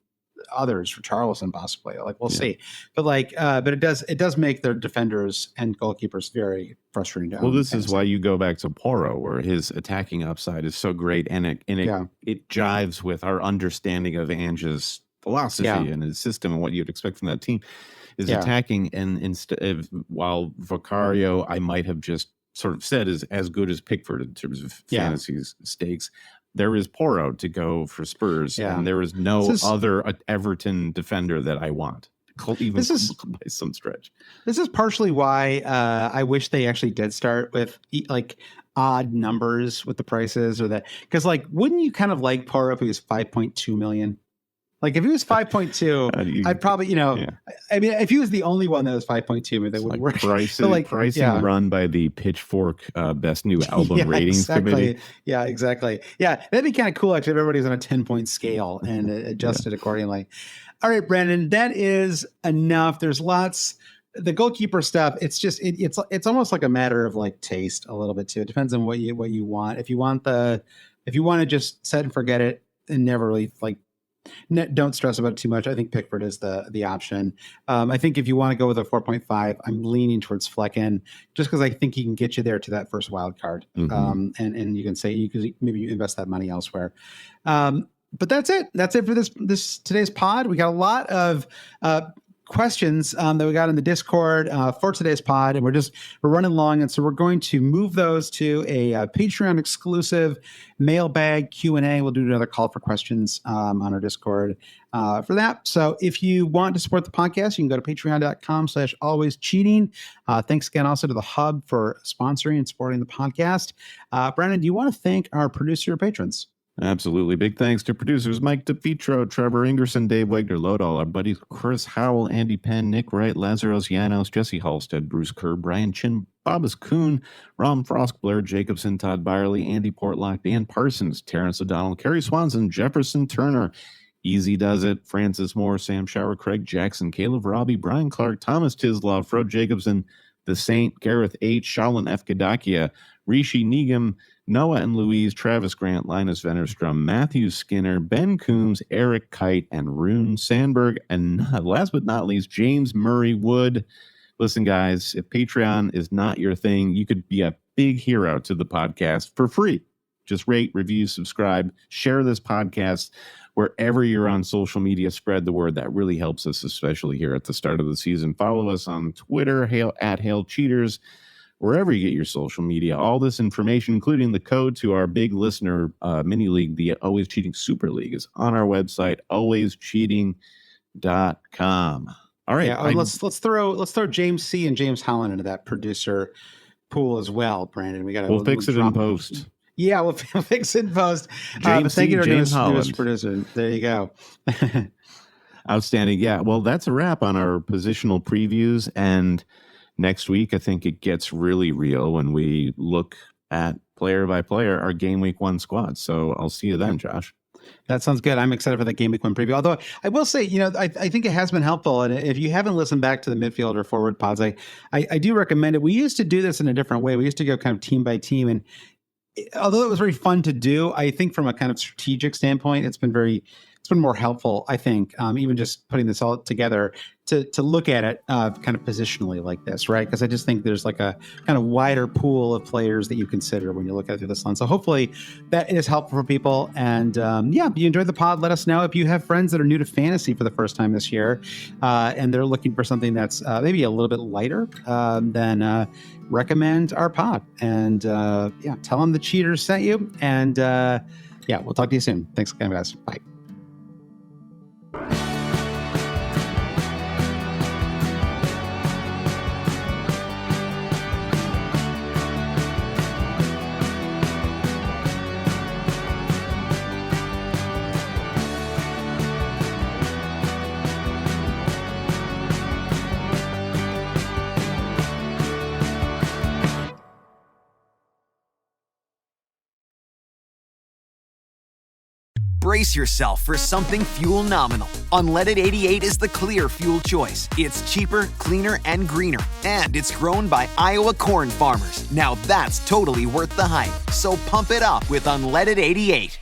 Speaker 2: others for Charleston possibly. Like we'll see, but it does make their defenders and goalkeepers very frustrating.
Speaker 3: Well, this is why you go back to Porro, where his attacking upside is so great, and it jives with our understanding of Ange's philosophy and his system and what you'd expect from that team is attacking. And instead of while Vicario, I might have just sort of said is as good as Pickford in terms of fantasy stakes. There is Porro to go for Spurs, and there is no other Everton defender that I want, even by some stretch.
Speaker 2: This is partially why I wish they actually did start with like odd numbers with the prices, or that, because like, wouldn't you kind of like Porro if he was 5.2 million? Like if he was 5.2, I'd probably, if he was the only one that was 5.2, maybe that would work.
Speaker 3: Pricing run by the Pitchfork Best New Album Ratings Committee.
Speaker 2: Yeah, exactly. Yeah, that'd be kind of cool actually if everybody's on a 10-point scale and adjusted accordingly. All right, Brandon, that is enough. There's lots. The goalkeeper stuff, it's just it's almost like a matter of like taste a little bit too. It depends on what you want. If you want to just set and forget it and never really don't stress about it too much, I think Pickford is the option. I think if you want to go with a 4.5, I'm leaning towards Flecken just because I think he can get you there to that first wild card. And you can say maybe you invest that money elsewhere. But that's it. That's it for this today's pod. We got a lot of questions that we got in the Discord for today's pod, and we're running long, and so we're going to move those to a Patreon exclusive mailbag Q&A. We'll do another call for questions on our Discord for that. So if you want to support the podcast, you can go to patreon.com/alwayscheating. Thanks again also to the Hub for sponsoring and supporting the podcast. Brandon, do you want to thank our producer patrons?
Speaker 3: Absolutely. Big thanks to producers Mike DePietro, Trevor Ingerson, Dave Wegner, Lodall, our buddies Chris Howell, Andy Penn, Nick Wright, Lazaros Llanos, Jesse Halstead, Bruce Kerr, Brian Chin, Bobbas Kuhn, Ron Frost, Blair Jacobson, Todd Byerly, Andy Portlock, Dan Parsons, Terrence O'Donnell, Kerry Swanson, Jefferson Turner, Easy Does It, Francis Moore, Sam Shower, Craig Jackson, Caleb Robbie, Brian Clark, Thomas Tislaw, Fro Jacobson, The Saint, Gareth H., Shalin F. Kadakia, Rishi Negum, Noah and Louise, Travis Grant, Linus Vennerstrom, Matthew Skinner, Ben Coombs, Eric Kite, and Rune Sandberg. And last but not least, James Murray Wood. Listen, guys, if Patreon is not your thing, you could be a big hero to the podcast for free. Just rate, review, subscribe, share this podcast wherever you're on social media. Spread the word. That really helps us, especially here at the start of the season. Follow us on Twitter, at Hail Cheaters. Wherever you get your social media, all this information, including the code to our big listener mini league, the Always Cheating Super League, is on our website, alwayscheating.com. All right.
Speaker 2: Yeah, let's throw James C. and James Holland into that producer pool as well, Brandon.
Speaker 3: We'll fix it in post.
Speaker 2: Yeah, we'll fix it in post.
Speaker 3: James
Speaker 2: thank you to
Speaker 3: James
Speaker 2: our
Speaker 3: Holland.
Speaker 2: newest producer. There you go.
Speaker 3: Outstanding. Yeah, well, that's a wrap on our positional previews. And next week, I think it gets really real when we look at player by player our game week 1 squad. So I'll see you then, Josh.
Speaker 2: That sounds good. I'm excited for the game week 1 preview. Although I will say, I think it has been helpful. And if you haven't listened back to the midfield or forward pods, I do recommend it. We used to do this in a different way. We used to go kind of team by team. And although it was very fun to do, I think from a kind of strategic standpoint, it's been more helpful, I think, even just putting this all together to look at it kind of positionally like this, right? Because I just think there's like a kind of wider pool of players that you consider when you look at it through this lens. So hopefully that is helpful for people. And if you enjoyed the pod, let us know. If you have friends that are new to fantasy for the first time this year and they're looking for something that's maybe a little bit lighter, then recommend our pod. And tell them the cheaters sent you. And we'll talk to you soon. Thanks again, guys. Bye.
Speaker 4: Brace yourself for something fuel-nominal. Unleaded 88 is the clear fuel choice. It's cheaper, cleaner, and greener. And it's grown by Iowa corn farmers. Now that's totally worth the hype. So pump it up with Unleaded 88.